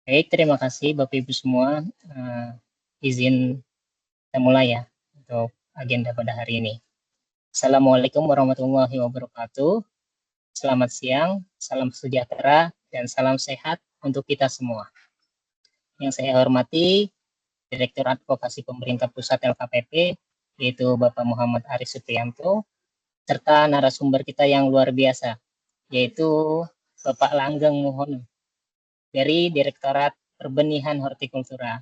Baik, terima kasih Bapak Ibu semua. Eh, izin kita mulai ya untuk agenda pada hari ini. Assalamualaikum warahmatullahi wabarakatuh. Selamat siang, salam sejahtera, dan salam sehat untuk kita semua. Yang saya hormati Direktur Advokasi Pemerintah Pusat LKPP, yaitu Bapak Muhammad Aris Supriyanto, serta narasumber kita yang luar biasa, yaitu Bapak Langgeng Muhono dari Direktorat Perbenihan Hortikultura,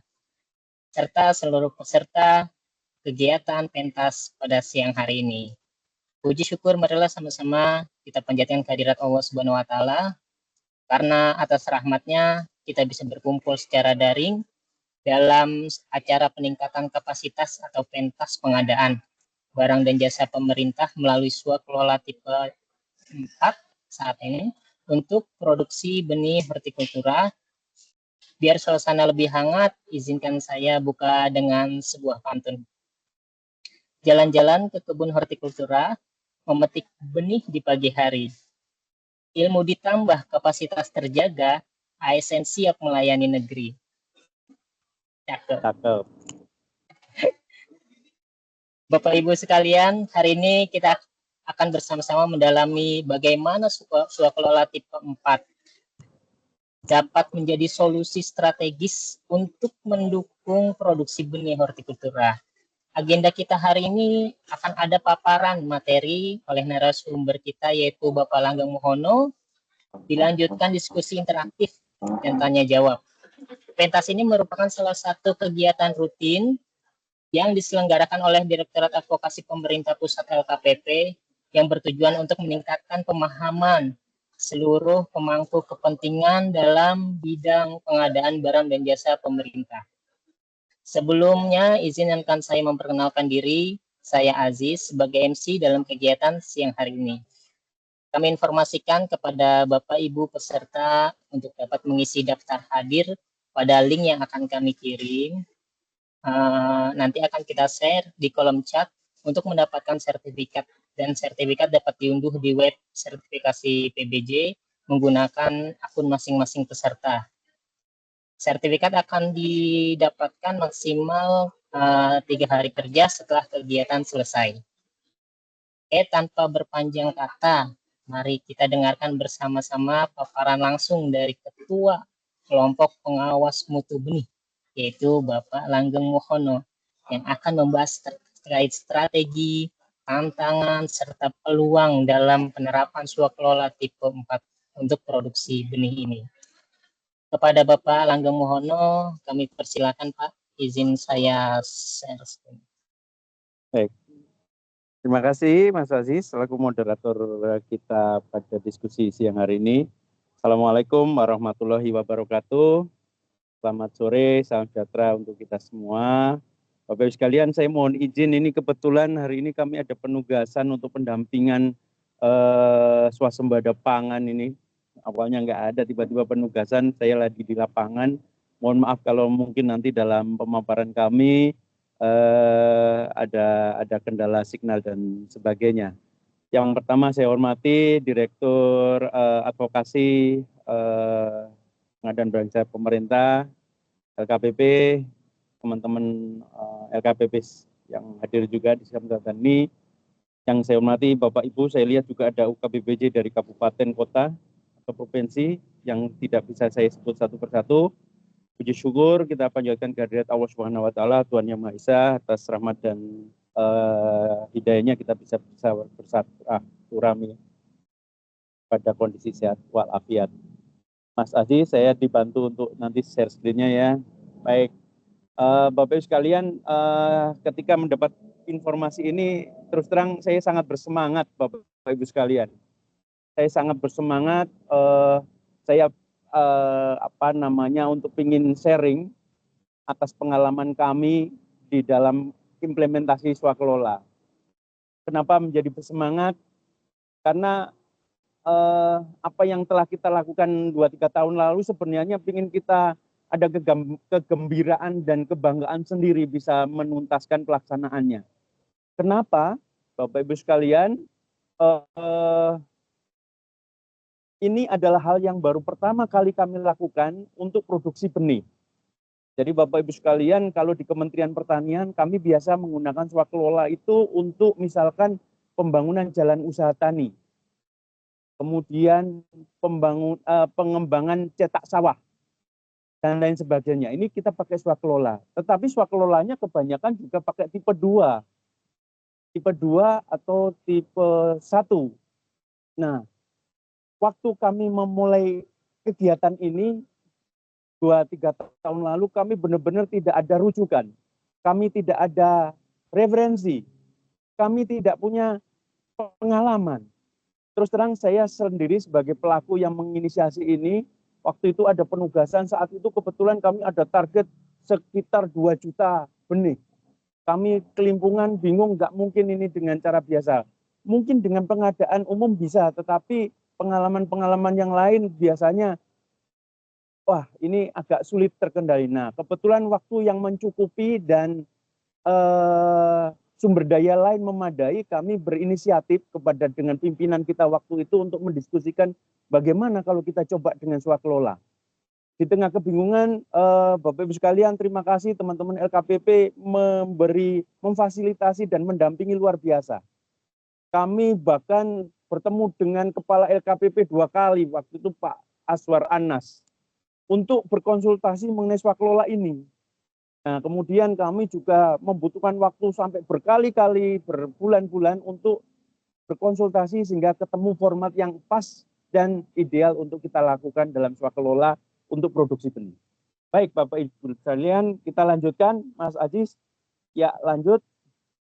serta seluruh peserta kegiatan pentas pada siang hari ini. Puji syukur marilah sama-sama kita panjatkan kehadirat Allah Subhanahu wa taala karena atas rahmatnya kita bisa berkumpul secara daring dalam acara peningkatan kapasitas atau pentas pengadaan barang dan jasa pemerintah melalui swakelola tipe 4 saat ini untuk produksi benih hortikultura. Biar suasana lebih hangat, izinkan saya buka dengan sebuah pantun. Jalan-jalan ke kebun hortikultura, memetik benih di pagi hari. Ilmu ditambah, kapasitas terjaga, ASN siap melayani negeri. Cakep. Cakep. Bapak Ibu sekalian, hari ini kita akan bersama-sama mendalami bagaimana swakelola tipe 4 dapat menjadi solusi strategis untuk mendukung produksi benih hortikultura. Agenda kita hari ini akan ada paparan materi oleh narasumber kita yaitu Bapak Langgeng Muhono, dilanjutkan diskusi interaktif dan tanya jawab. Pentas ini merupakan salah satu kegiatan rutin yang diselenggarakan oleh Direktorat Advokasi Pemerintah Pusat LKPP yang bertujuan untuk meningkatkan pemahaman seluruh pemangku kepentingan dalam bidang pengadaan barang dan jasa pemerintah. Sebelumnya, izinkan saya memperkenalkan diri. Saya Aziz sebagai MC dalam kegiatan siang hari ini. Kami informasikan kepada Bapak Ibu peserta untuk dapat mengisi daftar hadir pada link yang akan kami kirim. Nanti akan kita share di kolom chat untuk mendapatkan sertifikat, dan sertifikat dapat diunduh di web sertifikasi PBJ menggunakan akun masing-masing peserta. Sertifikat akan didapatkan maksimal 3 hari kerja setelah kegiatan selesai. Tanpa berpanjang kata, mari kita dengarkan bersama-sama paparan langsung dari Ketua Kelompok Pengawas Mutu Benih, yaitu Bapak Langgeng Muhono, yang akan membahas terkait strategi, tantangan, serta peluang dalam penerapan swakelola tipe 4 untuk produksi benih ini. Kepada Bapak Langgeng Muhono, kami persilakan Pak, izin saya share screen. Baik. Terima kasih Mas Aziz selaku moderator kita pada diskusi siang hari ini. Assalamualaikum warahmatullahi wabarakatuh. Selamat sore, salam sejahtera untuk kita semua. Bapak Ibu sekalian, saya mohon izin, ini kebetulan hari ini kami ada penugasan untuk pendampingan swasembada pangan ini. Awalnya nggak ada, tiba-tiba penugasan, saya lagi di lapangan. Mohon maaf kalau mungkin nanti dalam pemaparan kami ada kendala signal dan sebagainya. Yang pertama saya hormati Direktur Advokasi Pengadaan Barang Jasa Pemerintah LKPP, teman-teman LKPP yang hadir juga di kesempatan ini. Yang saya hormati Bapak Ibu, saya lihat juga ada UKBPJ dari kabupaten, kota, atau provinsi yang tidak bisa saya sebut satu persatu. Puji syukur kita panjatkan kehadirat Allah Subhanahu wa taala, Tuhan Yang Maha Esa, atas rahmat dan hidayahnya kita bisa bersatu pada kondisi sehat walafiat. Mas Aziz, saya dibantu untuk nanti share screen-nya ya. Baik, Bapak Ibu sekalian, ketika mendapat informasi ini, terus terang saya sangat bersemangat, Bapak Ibu sekalian. Saya sangat bersemangat, saya untuk ingin sharing atas pengalaman kami di dalam implementasi swakelola. Kenapa menjadi bersemangat? Karena apa yang telah kita lakukan 2-3 tahun lalu sebenarnya ingin kita ada kegembiraan dan kebanggaan sendiri bisa menuntaskan pelaksanaannya. Kenapa, Bapak Ibu sekalian? ini adalah hal yang baru pertama kali kami lakukan untuk produksi benih. Jadi Bapak Ibu sekalian, kalau di Kementerian Pertanian kami biasa menggunakan swakelola itu untuk misalkan pembangunan jalan usaha tani, kemudian pengembangan cetak sawah dan lain sebagainya. Ini kita pakai swakelola. Tetapi swakelolanya kebanyakan juga pakai tipe 2. Tipe 2 atau tipe 1. Nah, waktu kami memulai kegiatan ini 2-3 tahun lalu, kami benar-benar tidak ada rujukan. Kami tidak ada referensi. Kami tidak punya pengalaman. Terus terang saya sendiri sebagai pelaku yang menginisiasi ini, waktu itu ada penugasan, saat itu kebetulan kami ada target sekitar 2 juta benih. Kami kelimpungan, bingung, nggak mungkin ini dengan cara biasa. Mungkin dengan pengadaan umum bisa, tetapi pengalaman-pengalaman yang lain biasanya, wah ini agak sulit terkendali. Nah, kebetulan waktu yang mencukupi dan sumber daya lain memadai, kami berinisiatif kepada dengan pimpinan kita waktu itu untuk mendiskusikan bagaimana kalau kita coba dengan swakelola. Di tengah kebingungan, Bapak Ibu sekalian, terima kasih teman-teman LKPP memfasilitasi dan mendampingi luar biasa. Kami bahkan bertemu dengan kepala LKPP 2 kali, waktu itu Pak Aswar Anas, untuk berkonsultasi mengenai swakelola ini. Nah, kemudian kami juga membutuhkan waktu sampai berkali-kali, berbulan-bulan untuk berkonsultasi sehingga ketemu format yang pas dan ideal untuk kita lakukan dalam swakelola untuk produksi benih. Baik Bapak Ibu sekalian, kita lanjutkan Mas Ajis. Ya, lanjut.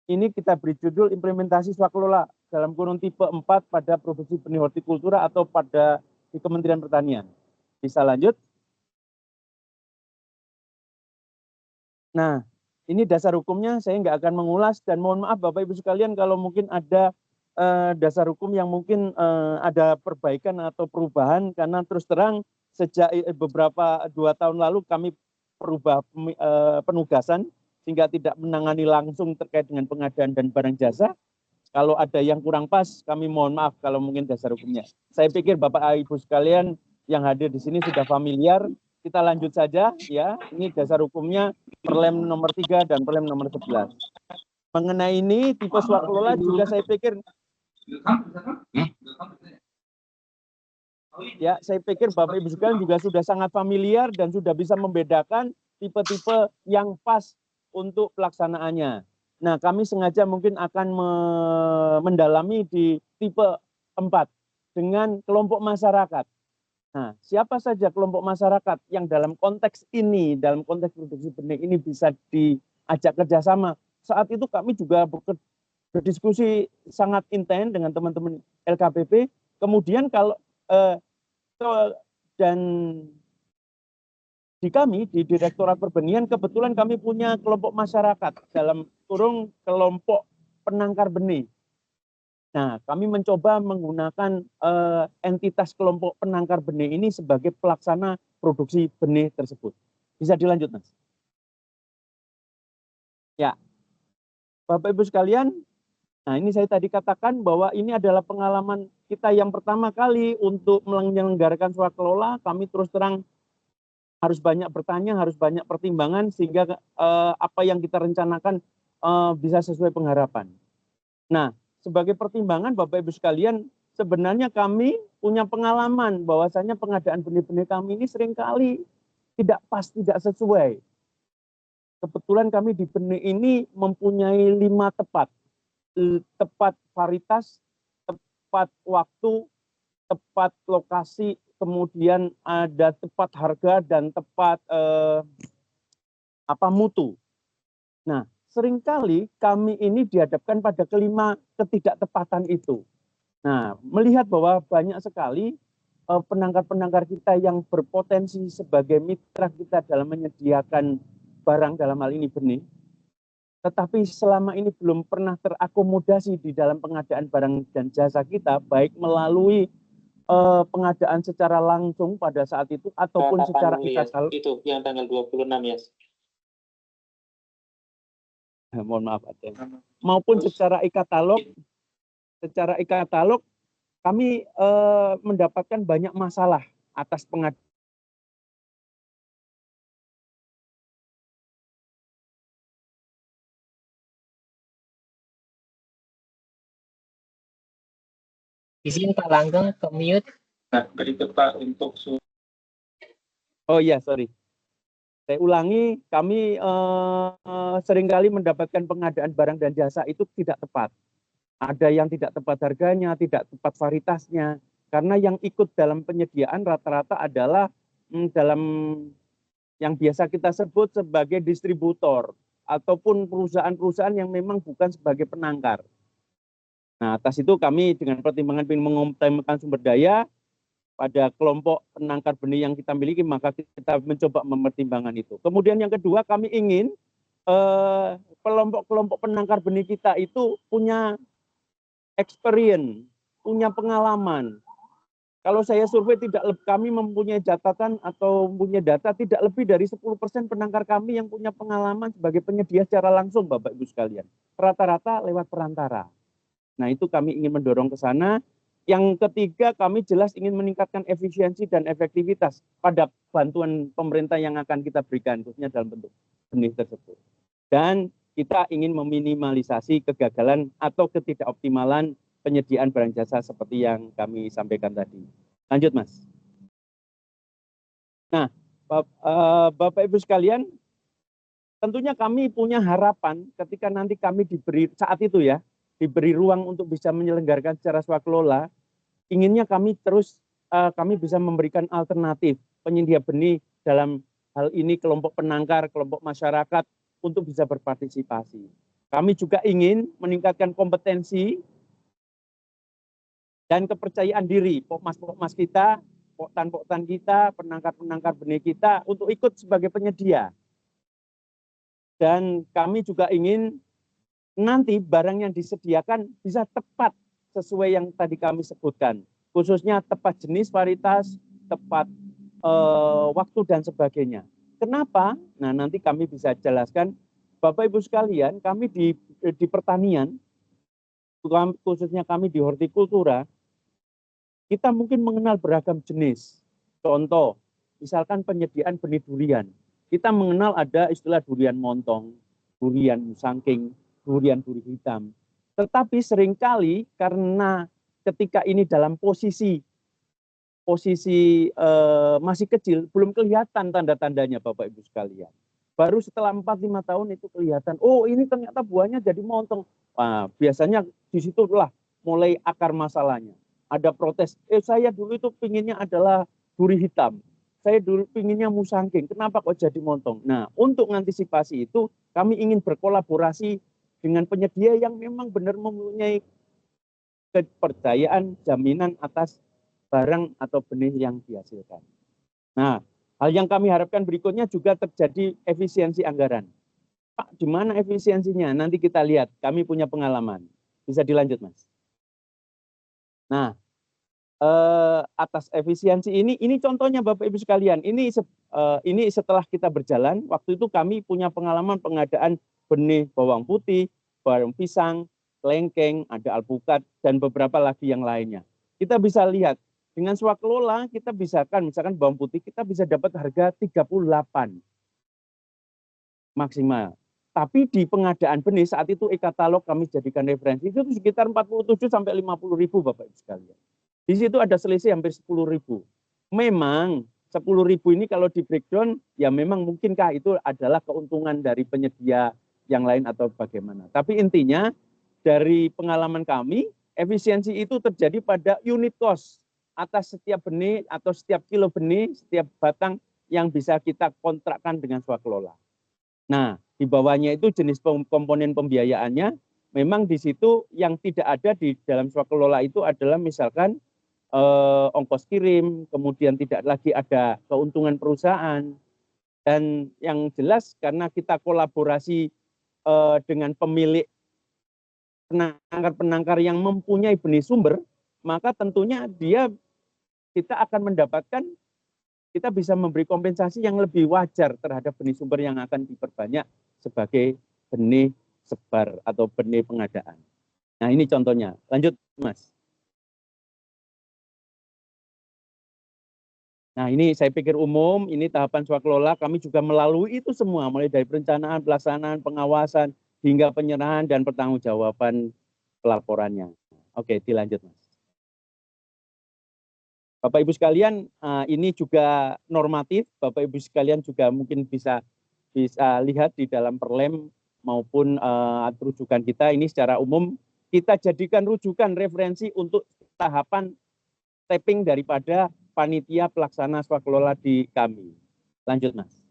Ini kita beri judul implementasi swakelola dalam kurun tipe 4 pada produksi benih hortikultura atau pada di Kementerian Pertanian. Bisa lanjut? Nah, ini dasar hukumnya saya nggak akan mengulas dan mohon maaf Bapak Ibu sekalian kalau mungkin ada dasar hukum yang mungkin ada perbaikan atau perubahan, karena terus terang sejak beberapa 2 tahun lalu kami perubah penugasan sehingga tidak menangani langsung terkait dengan pengadaan dan barang jasa. Kalau ada yang kurang pas, kami mohon maaf kalau mungkin dasar hukumnya. Saya pikir Bapak Ibu sekalian yang hadir di sini sudah familiar. Kita lanjut saja ya. Ini dasar hukumnya Perlem nomor 3 dan Perlem nomor 11. Mengenai ini tipe swakelola juga saya pikir ya, saya pikir Bapak Ibu sekalian juga sudah sangat familiar dan sudah bisa membedakan tipe-tipe yang pas untuk pelaksanaannya. Nah, kami sengaja mungkin akan mendalami di tipe 4 dengan kelompok masyarakat. Nah, siapa saja kelompok masyarakat yang dalam konteks ini, dalam konteks produksi benih ini bisa diajak kerjasama. Saat itu kami juga berdiskusi sangat intens dengan teman-teman LKPP. Kemudian kalau dan di kami di Direktorat Perbenihan kebetulan kami punya kelompok masyarakat dalam kurung kelompok penangkar benih. Nah, kami mencoba menggunakan entitas kelompok penangkar benih ini sebagai pelaksana produksi benih tersebut. Bisa dilanjut, Mas? Ya, Bapak Ibu sekalian, nah ini saya tadi katakan bahwa ini adalah pengalaman kita yang pertama kali untuk menyelenggarakan swakelola. Kami terus terang harus banyak bertanya, harus banyak pertimbangan sehingga apa yang kita rencanakan bisa sesuai pengharapan. Nah, sebagai pertimbangan Bapak Ibu sekalian, sebenarnya kami punya pengalaman bahwasanya pengadaan benih-benih kami ini seringkali tidak pas, tidak sesuai. Kebetulan kami di benih ini mempunyai 5 tepat. Tepat varietas, tepat waktu, tepat lokasi, kemudian ada tepat harga dan tepat mutu. Nah, seringkali kami ini dihadapkan pada kelima ketidaktepatan itu. Nah, melihat bahwa banyak sekali penangkar-penangkar kita yang berpotensi sebagai mitra kita dalam menyediakan barang, dalam hal ini benih, tetapi selama ini belum pernah terakomodasi di dalam pengadaan barang dan jasa kita, baik melalui pengadaan secara langsung pada saat itu ataupun secara e-katalog. Itu yang tanggal 26 ya. Mohon maaf, maupun secara e-katalog kami mendapatkan banyak masalah atas pengaduan. Izin Pak Langgeng ke mute. Nah, berikut Pak untuk Oh iya, sorry. Saya ulangi, kami seringkali mendapatkan pengadaan barang dan jasa itu tidak tepat. Ada yang tidak tepat harganya, tidak tepat varietasnya. Karena yang ikut dalam penyediaan rata-rata adalah dalam yang biasa kita sebut sebagai distributor ataupun perusahaan-perusahaan yang memang bukan sebagai penangkar. Nah, atas itu kami dengan pertimbangan ingin mengoptimalkan sumber daya pada kelompok penangkar benih yang kita miliki, maka kita mencoba mempertimbangkan itu. Kemudian yang kedua, kami ingin kelompok-kelompok penangkar benih kita itu punya experience, punya pengalaman. Kalau saya survei kami mempunyai catatan atau mempunyai data tidak lebih dari 10% penangkar kami yang punya pengalaman sebagai penyedia secara langsung, Bapak Ibu sekalian. Rata-rata lewat perantara. Nah, itu kami ingin mendorong ke sana. Yang ketiga, kami jelas ingin meningkatkan efisiensi dan efektivitas pada bantuan pemerintah yang akan kita berikan, khususnya dalam bentuk benih tersebut. Dan kita ingin meminimalisasi kegagalan atau ketidakoptimalan penyediaan barang jasa seperti yang kami sampaikan tadi. Lanjut, Mas. Nah, Bapak Ibu sekalian, tentunya kami punya harapan ketika nanti kami diberi, saat itu ya, diberi ruang untuk bisa menyelenggarakan secara swakelola, inginnya kami terus kami bisa memberikan alternatif penyedia benih dalam hal ini kelompok penangkar, kelompok masyarakat untuk bisa berpartisipasi. Kami juga ingin meningkatkan kompetensi dan kepercayaan diri pokmas-pokmas kita, poktan-poktan kita, penangkar-penangkar benih kita untuk ikut sebagai penyedia. Dan kami juga ingin nanti barang yang disediakan bisa tepat sesuai yang tadi kami sebutkan. Khususnya tepat jenis varietas, tepat waktu dan sebagainya. Kenapa? Nah, nanti kami bisa jelaskan. Bapak Ibu sekalian, kami di pertanian, khususnya kami di hortikultura, kita mungkin mengenal beragam jenis. Contoh, misalkan penyediaan benih durian. Kita mengenal ada istilah durian montong, durian musangking, durian duri hitam. Tetapi seringkali karena ketika ini dalam posisi masih kecil, belum kelihatan tanda-tandanya Bapak Ibu sekalian. Baru setelah 4-5 tahun itu kelihatan, oh ini ternyata buahnya jadi montong. Nah, biasanya disitulah mulai akar masalahnya. Ada protes, saya dulu itu pinginnya adalah duri hitam. Saya dulu pinginnya musangking, kenapa kok jadi montong? Nah, untuk mengantisipasi itu, kami ingin berkolaborasi dengan penyedia yang memang benar mempunyai kepercayaan, jaminan atas barang atau benih yang dihasilkan. Nah, hal yang kami harapkan berikutnya juga terjadi efisiensi anggaran. Pak, di mana efisiensinya? Nanti kita lihat, kami punya pengalaman. Bisa dilanjut, Mas. Nah, atas efisiensi ini contohnya Bapak Ibu sekalian. Ini setelah kita berjalan, waktu itu kami punya pengalaman pengadaan benih bawang putih, bawang pisang, kelengkeng, ada alpukat, dan beberapa lagi yang lainnya. Kita bisa lihat, dengan swakelola kita misalkan bawang putih, kita bisa dapat harga 38 maksimal. Tapi di pengadaan benih saat itu e-katalog kami jadikan referensi, itu sekitar 47 sampai 50 ribu Bapak Ibu sekalian. Di situ ada selisih hampir 10 ribu. Memang 10 ribu ini kalau di breakdown, ya memang mungkinkah itu adalah keuntungan dari penyedia yang lain atau bagaimana. Tapi intinya dari pengalaman kami, efisiensi itu terjadi pada unit cost atas setiap benih atau setiap kilo benih, setiap batang yang bisa kita kontrakkan dengan swakelola. Nah, di bawahnya itu jenis komponen pembiayaannya, memang di situ yang tidak ada di dalam swakelola itu adalah misalkan ongkos kirim, kemudian tidak lagi ada keuntungan perusahaan, dan yang jelas karena kita kolaborasi dengan pemilik penangkar-penangkar yang mempunyai benih sumber, maka tentunya kita akan mendapatkan, kita bisa memberi kompensasi yang lebih wajar terhadap benih sumber yang akan diperbanyak sebagai benih sebar atau benih pengadaan. Nah, ini contohnya. Lanjut, Mas. Nah, ini saya pikir umum, ini tahapan swakelola, kami juga melalui itu semua, mulai dari perencanaan, pelaksanaan, pengawasan, hingga penyerahan dan pertanggungjawaban pelaporannya. Oke, dilanjut, Mas. Bapak Ibu sekalian, ini juga normatif. Bapak Ibu sekalian juga mungkin bisa lihat di dalam perlem maupun rujukan kita ini secara umum kita jadikan rujukan referensi untuk tahapan tapping daripada panitia pelaksana swakelola di kami. Lanjut, Mas.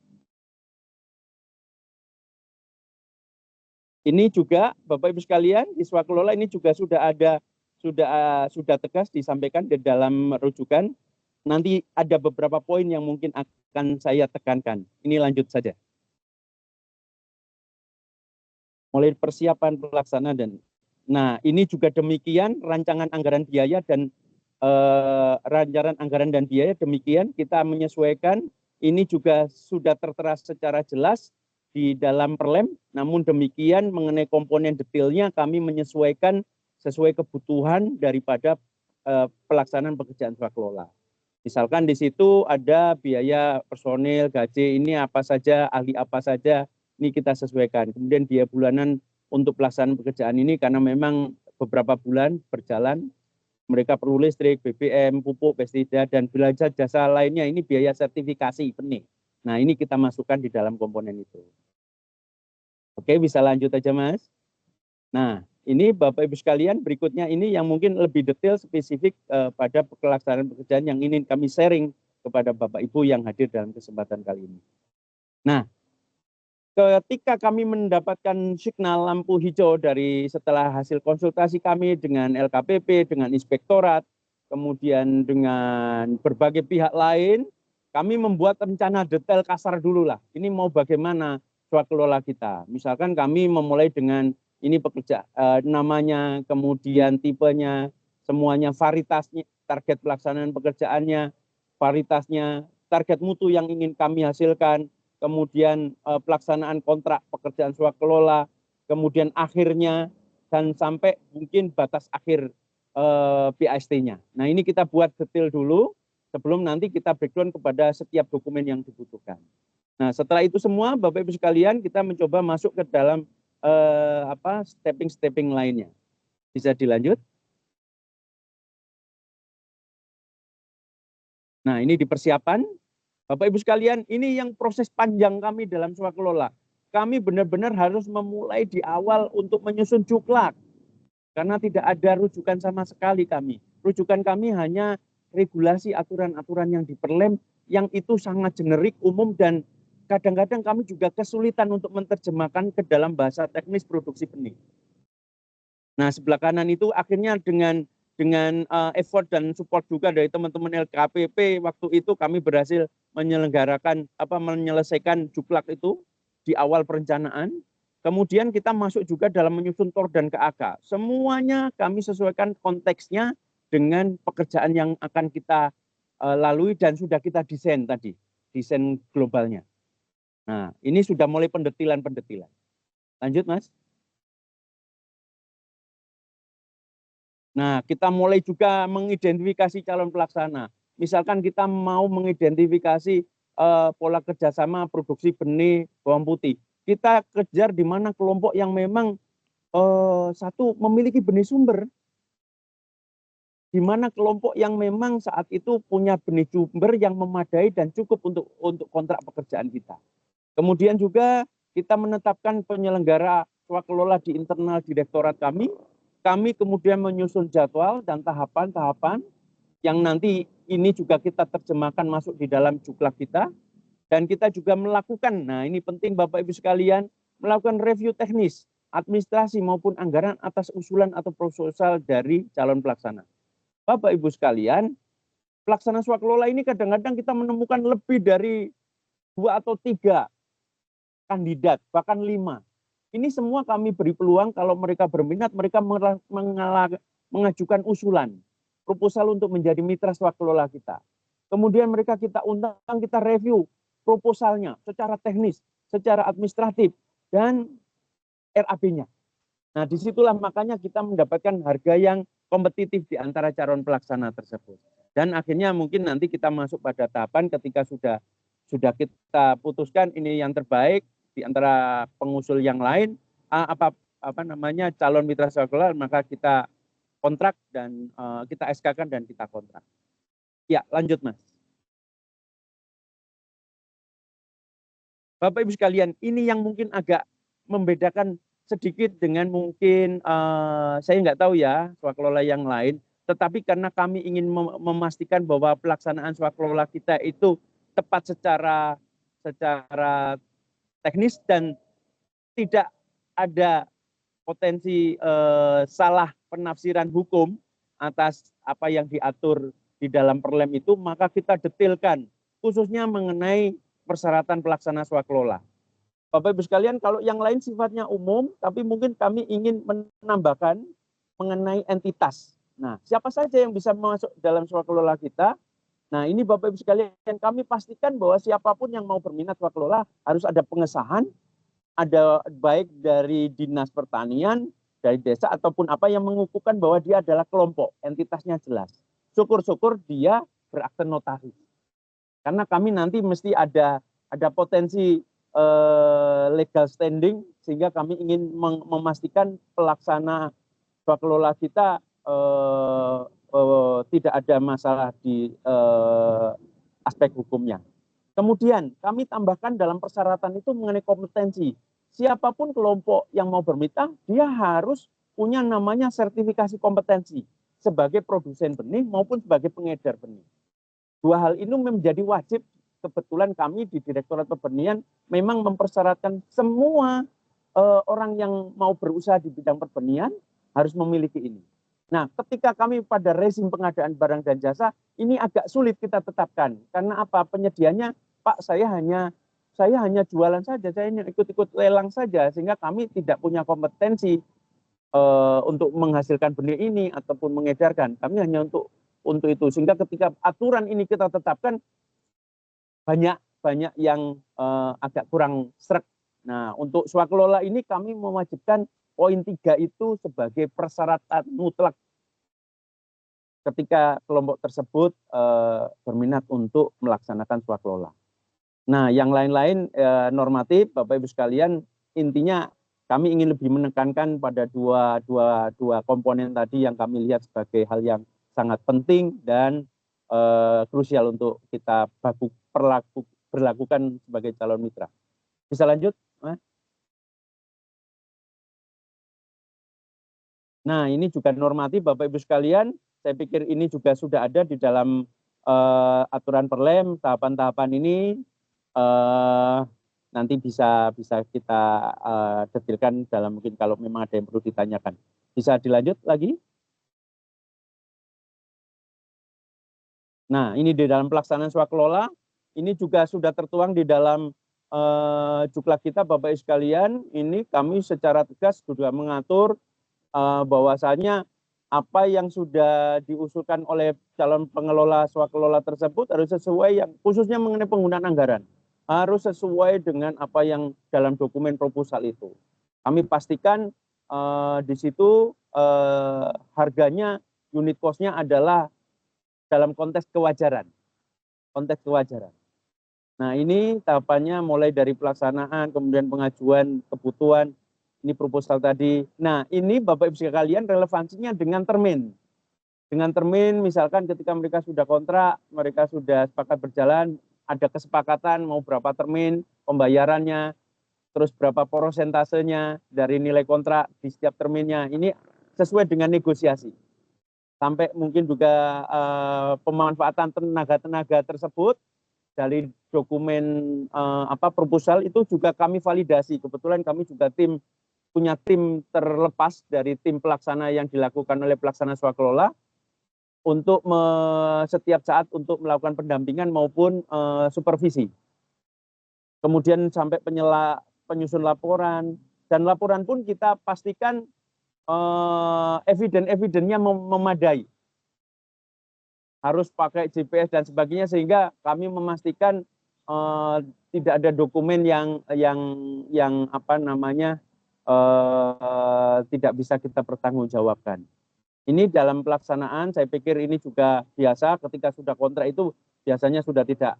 Ini juga Bapak Ibu sekalian di swakelola ini juga sudah ada sudah tegas disampaikan di dalam rujukan. Nanti ada beberapa poin yang mungkin akan saya tekankan. Ini lanjut saja. Mulai persiapan pelaksana dan nah ini juga demikian rancangan anggaran biaya dan rancangan anggaran dan biaya demikian kita menyesuaikan. Ini juga sudah tertera secara jelas di dalam perlem. Namun demikian mengenai komponen detailnya kami menyesuaikan sesuai kebutuhan daripada pelaksanaan pekerjaan swakelola. Misalkan di situ ada biaya personil, gaji, ini apa saja, ahli apa saja, ini kita sesuaikan. Kemudian biaya bulanan untuk pelaksanaan pekerjaan ini karena memang beberapa bulan berjalan, mereka perlu listrik, BBM, pupuk, pestisida, dan belanja jasa lainnya, ini biaya sertifikasi benih. Nah, ini kita masukkan di dalam komponen itu. Oke, bisa lanjut aja, Mas. Nah, ini Bapak Ibu sekalian berikutnya ini yang mungkin lebih detail spesifik pada pelaksanaan pekerjaan yang ingin kami sharing kepada Bapak Ibu yang hadir dalam kesempatan kali ini. Nah, ketika kami mendapatkan signal lampu hijau dari setelah hasil konsultasi kami dengan LKPP, dengan inspektorat, kemudian dengan berbagai pihak lain, kami membuat rencana detail kasar dulu lah. Ini mau bagaimana swakelola kita. Misalkan kami memulai dengan ini pekerja namanya, kemudian tipenya, semuanya, varietasnya, target pelaksanaan pekerjaannya, varietasnya, target mutu yang ingin kami hasilkan, kemudian pelaksanaan kontrak pekerjaan swakelola, kemudian akhirnya, dan sampai mungkin batas akhir BAST-nya. Nah, ini kita buat detail dulu sebelum nanti kita breakdown kepada setiap dokumen yang dibutuhkan. Nah, setelah itu semua Bapak Ibu sekalian kita mencoba masuk ke dalam stepping lainnya. Bisa dilanjut? Nah, ini di persiapan. Bapak Ibu sekalian, ini yang proses panjang kami dalam swakelola. Kami benar-benar harus memulai di awal untuk menyusun juklak. Karena tidak ada rujukan sama sekali kami. Rujukan kami hanya regulasi aturan-aturan yang diperlem, yang itu sangat generik, umum, dan kadang-kadang kami juga kesulitan untuk menerjemahkan ke dalam bahasa teknis produksi benih. Nah, sebelah kanan itu akhirnya dengan effort dan support juga dari teman-teman LKPP, waktu itu kami berhasil menyelesaikan juklak itu di awal perencanaan. Kemudian kita masuk juga dalam menyusun TOR dan KAK. Semuanya kami sesuaikan konteksnya dengan pekerjaan yang akan kita lalui dan sudah kita desain tadi, desain globalnya. Nah, ini sudah mulai pendetilan. Lanjut, Mas. Nah, kita mulai juga mengidentifikasi calon pelaksana. Misalkan kita mau mengidentifikasi pola kerjasama produksi benih bawang putih. Kita kejar di mana kelompok yang memang satu memiliki benih sumber, di mana kelompok yang memang saat itu punya benih sumber yang memadai dan cukup untuk kontrak pekerjaan kita. Kemudian juga kita menetapkan penyelenggara swakelola di internal direktorat kami. Kami kemudian menyusun jadwal dan tahapan-tahapan yang nanti ini juga kita terjemahkan masuk di dalam juklak kita. Dan kita juga melakukan, nah ini penting Bapak Ibu sekalian, melakukan review teknis, administrasi maupun anggaran atas usulan atau proposal dari calon pelaksana. Bapak Ibu sekalian, pelaksana swakelola ini kadang-kadang kita menemukan lebih dari 2 atau 3 kandidat, bahkan 5. Ini semua kami beri peluang kalau mereka berminat, mereka mengajukan usulan, proposal untuk menjadi mitra swakelola kita. Kemudian mereka kita undang, kita review proposalnya secara teknis, secara administratif, dan RAB-nya. Nah, disitulah makanya kita mendapatkan harga yang kompetitif di antara calon pelaksana tersebut. Dan akhirnya mungkin nanti kita masuk pada tahapan ketika sudah kita putuskan ini yang terbaik di antara pengusul yang lain, apa namanya calon mitra sewa kelola, maka kita kontrak dan kita SK-kan dan kita kontrak. Ya, lanjut Mas. Bapak Ibu sekalian, ini yang mungkin agak membedakan sedikit dengan mungkin saya nggak tahu ya swakelola yang lain, tetapi karena kami ingin memastikan bahwa pelaksanaan swakelola kita itu tepat secara teknis dan tidak ada potensi salah penafsiran hukum atas apa yang diatur di dalam perlem itu, maka kita detailkan khususnya mengenai persyaratan pelaksana swakelola. Bapak Ibu sekalian, kalau yang lain sifatnya umum, tapi mungkin kami ingin menambahkan mengenai entitas. Nah, siapa saja yang bisa masuk dalam swakelola kita? Nah, ini Bapak Ibu sekalian, kami pastikan bahwa siapapun yang mau berminat swakelola harus ada pengesahan, ada baik dari Dinas Pertanian, dari desa, ataupun apa yang mengukuhkan bahwa dia adalah kelompok, entitasnya jelas. Syukur-syukur dia berakte notaris. Karena kami nanti mesti ada potensi legal standing, sehingga kami ingin memastikan pelaksana swakelola kita tidak ada masalah di aspek hukumnya. Kemudian kami tambahkan dalam persyaratan itu mengenai kompetensi. Siapapun kelompok yang mau bermitra, dia harus punya namanya sertifikasi kompetensi sebagai produsen benih maupun sebagai pengedar benih. Dua hal ini menjadi wajib. Kebetulan kami di Direktorat Pertanian memang mempersyaratkan semua orang yang mau berusaha di bidang pertanian harus memiliki ini. Nah, ketika kami pada rezim pengadaan barang dan jasa, ini agak sulit kita tetapkan. Karena apa? Penyedianya, Pak, saya hanya jualan saja, saya hanya ikut-ikut lelang saja, sehingga kami tidak punya kompetensi untuk menghasilkan benih ini ataupun mengedarkan. Kami hanya untuk itu. Sehingga ketika aturan ini kita tetapkan, banyak yang agak kurang sreg. Nah, untuk swakelola ini kami mewajibkan poin 3 itu sebagai persyaratan mutlak ketika kelompok tersebut berminat untuk melaksanakan swakelola. Nah, yang lain-lain normatif, Bapak Ibu sekalian, intinya kami ingin lebih menekankan pada dua komponen tadi yang kami lihat sebagai hal yang sangat penting dan krusial untuk kita berlakukan sebagai calon mitra. Bisa lanjut, Mas? Nah, ini juga normatif Bapak Ibu sekalian. Saya pikir ini juga sudah ada di dalam aturan perlem. Tahapan-tahapan ini nanti bisa kita detailkan dalam mungkin kalau memang ada yang perlu ditanyakan. Bisa dilanjut lagi? Nah, ini di dalam pelaksanaan swakelola, ini juga sudah tertuang di dalam juklak kita Bapak Ibu sekalian. Ini kami secara tegas sudah mengatur bahwasanya apa yang sudah diusulkan oleh calon pengelola swakelola tersebut harus sesuai yang khususnya mengenai penggunaan anggaran. Harus sesuai dengan apa yang dalam dokumen proposal itu. Kami pastikan di situ harganya, unit cost-nya adalah dalam konteks kewajaran. Nah, ini tahapannya mulai dari pelaksanaan, kemudian pengajuan kebutuhan, ini proposal tadi. Nah, ini Bapak Ibu sekalian relevansinya dengan termin. Dengan termin misalkan ketika mereka sudah kontrak, mereka sudah sepakat berjalan, ada kesepakatan mau berapa termin pembayarannya, terus berapa prosentasenya dari nilai kontrak di setiap terminnya. Ini sesuai dengan negosiasi. Sampai mungkin juga pemanfaatan tenaga-tenaga tersebut dari dokumen proposal itu juga kami validasi. Kebetulan kami juga punya tim terlepas dari tim pelaksana yang dilakukan oleh pelaksana swakelola untuk setiap saat untuk melakukan pendampingan maupun supervisi. Kemudian sampai penyusun laporan, dan laporan pun kita pastikan eviden-evidennya memadai, harus pakai GPS dan sebagainya, sehingga kami memastikan tidak ada dokumen yang tidak bisa kita pertanggungjawabkan. Ini dalam pelaksanaan saya pikir ini juga biasa ketika sudah kontrak itu biasanya sudah tidak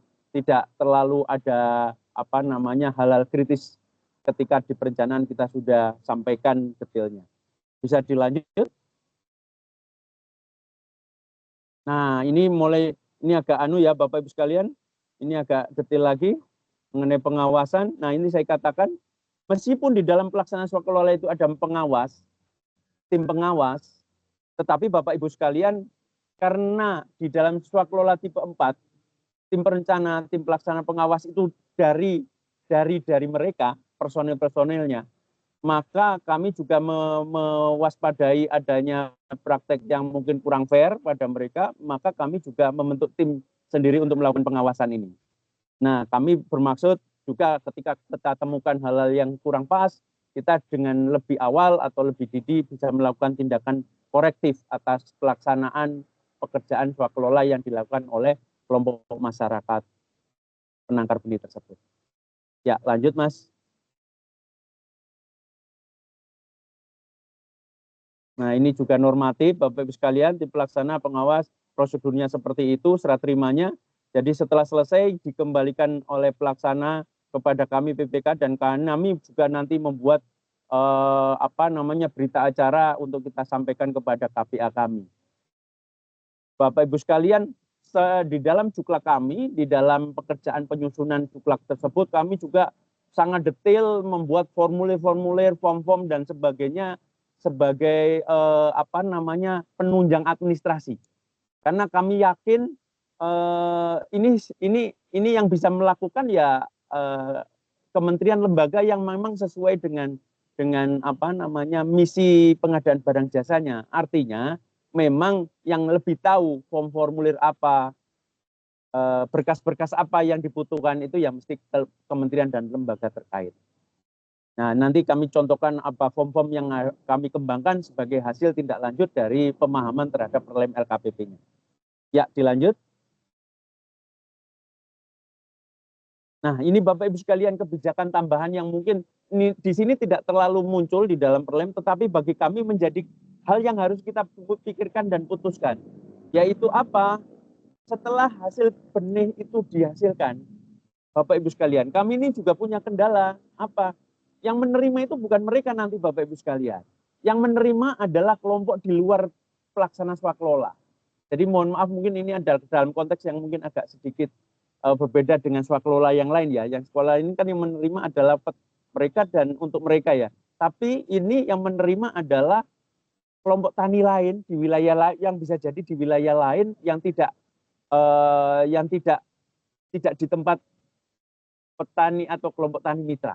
terlalu ada apa namanya hal-hal kritis ketika di perencanaan kita sudah sampaikan detailnya. Bisa dilanjut. Nah, ini agak anu ya Bapak Ibu sekalian. Ini agak detail lagi mengenai pengawasan. Nah, ini saya katakan meskipun di dalam pelaksanaan swakelola itu ada pengawas, tim pengawas, tetapi Bapak Ibu sekalian, karena di dalam swakelola tipe 4, tim perencana, tim pelaksana pengawas itu dari mereka, personil-personilnya, maka kami juga mewaspadai adanya praktek yang mungkin kurang fair pada mereka, maka kami juga membentuk tim sendiri untuk melakukan pengawasan ini. Nah, kami bermaksud juga ketika kita temukan hal-hal yang kurang pas, kita dengan lebih awal atau lebih dini bisa melakukan tindakan korektif atas pelaksanaan pekerjaan swakelola yang dilakukan oleh kelompok masyarakat penangkar benih tersebut. Ya, lanjut Mas. Nah, ini juga normatif, Bapak Ibu sekalian, tim pelaksana pengawas prosedurnya seperti itu, serah terimanya. Jadi setelah selesai dikembalikan oleh pelaksana kepada kami PPK dan kami juga nanti membuat berita acara untuk kita sampaikan kepada KPA kami. Bapak Ibu sekalian, di dalam juklak kami, di dalam pekerjaan penyusunan juklak tersebut, kami juga sangat detail membuat formulir-formulir, form-form dan sebagainya sebagai penunjang administrasi. Karena kami yakin ini yang bisa melakukan ya kementerian lembaga yang memang sesuai dengan misi pengadaan barang jasanya. Artinya memang yang lebih tahu form formulir apa, berkas-berkas apa yang dibutuhkan itu ya mesti kementerian dan lembaga terkait. Nah, nanti kami contohkan apa form-form yang kami kembangkan sebagai hasil tindak lanjut dari pemahaman terhadap perlem LKPP-nya. Ya, dilanjut. Nah, ini Bapak Ibu sekalian kebijakan tambahan yang mungkin di sini tidak terlalu muncul di dalam perlem, tetapi bagi kami menjadi hal yang harus kita pikirkan dan putuskan. Yaitu apa? Setelah hasil benih itu dihasilkan, Bapak Ibu sekalian, kami ini juga punya kendala. Apa? Yang menerima itu bukan mereka nanti Bapak Ibu sekalian. Yang menerima adalah kelompok di luar pelaksana swakelola. Jadi mohon maaf mungkin ini ada dalam konteks yang mungkin agak sedikit berbeda dengan swakelola yang lain ya. Yang sekolah ini kan yang menerima adalah mereka dan untuk mereka ya. Tapi ini yang menerima adalah kelompok tani lain di wilayah lain yang bisa jadi di wilayah lain yang tidak di tempat petani atau kelompok tani mitra.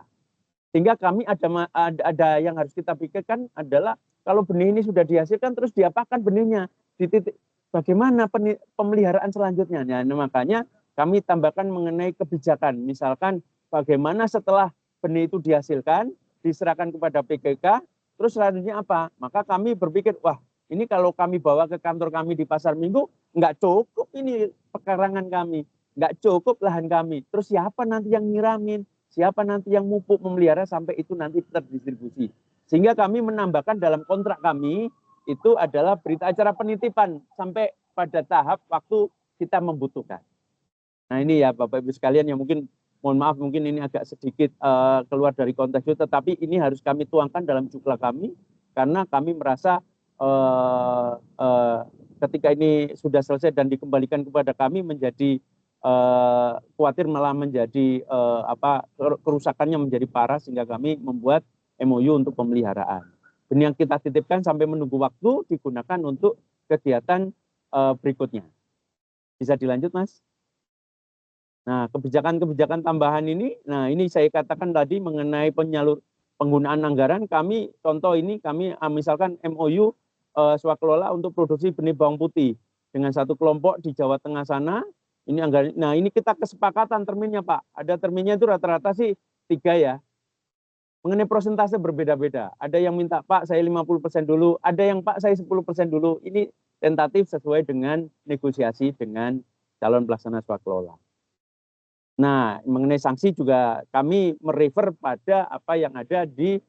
Sehingga kami ada yang harus kita pikirkan adalah kalau benih ini sudah dihasilkan terus diapakan benihnya, di titik bagaimana pemeliharaan selanjutnya. Nah, makanya kami tambahkan mengenai kebijakan, misalkan bagaimana setelah benih itu dihasilkan, diserahkan kepada PKK, terus selanjutnya apa? Maka kami berpikir, wah ini kalau kami bawa ke kantor kami di Pasar Minggu, nggak cukup ini pekarangan kami, nggak cukup lahan kami. Terus siapa nanti yang nyiramin? Siapa nanti yang mupuk memelihara sampai itu nanti terdistribusi. Sehingga kami menambahkan dalam kontrak kami itu adalah berita acara penitipan sampai pada tahap waktu kita membutuhkan. Nah ini ya Bapak Ibu sekalian yang mungkin mohon maaf mungkin ini agak sedikit keluar dari konteks itu, tetapi ini harus kami tuangkan dalam juklak kami karena kami merasa ketika ini sudah selesai dan dikembalikan kepada kami menjadi khawatir malah menjadi kerusakannya menjadi parah sehingga kami membuat MOU untuk pemeliharaan. Benih yang kita titipkan sampai menunggu waktu digunakan untuk kegiatan berikutnya. Bisa dilanjut Mas? Nah, kebijakan-kebijakan tambahan ini, nah ini saya katakan tadi mengenai penggunaan anggaran, kami contoh ini kami misalkan MOU swakelola untuk produksi benih bawang putih dengan satu kelompok di Jawa Tengah sana. Ini anggaran. Nah, ini kita kesepakatan terminnya, Pak. Ada terminnya itu rata-rata sih 3 ya. Mengenai persentase berbeda-beda. Ada yang minta, Pak, saya 50% dulu. Ada yang, Pak, saya 10% dulu. Ini tentatif sesuai dengan negosiasi dengan calon pelaksana swakelola. Nah, mengenai sanksi juga kami merefer pada apa yang ada di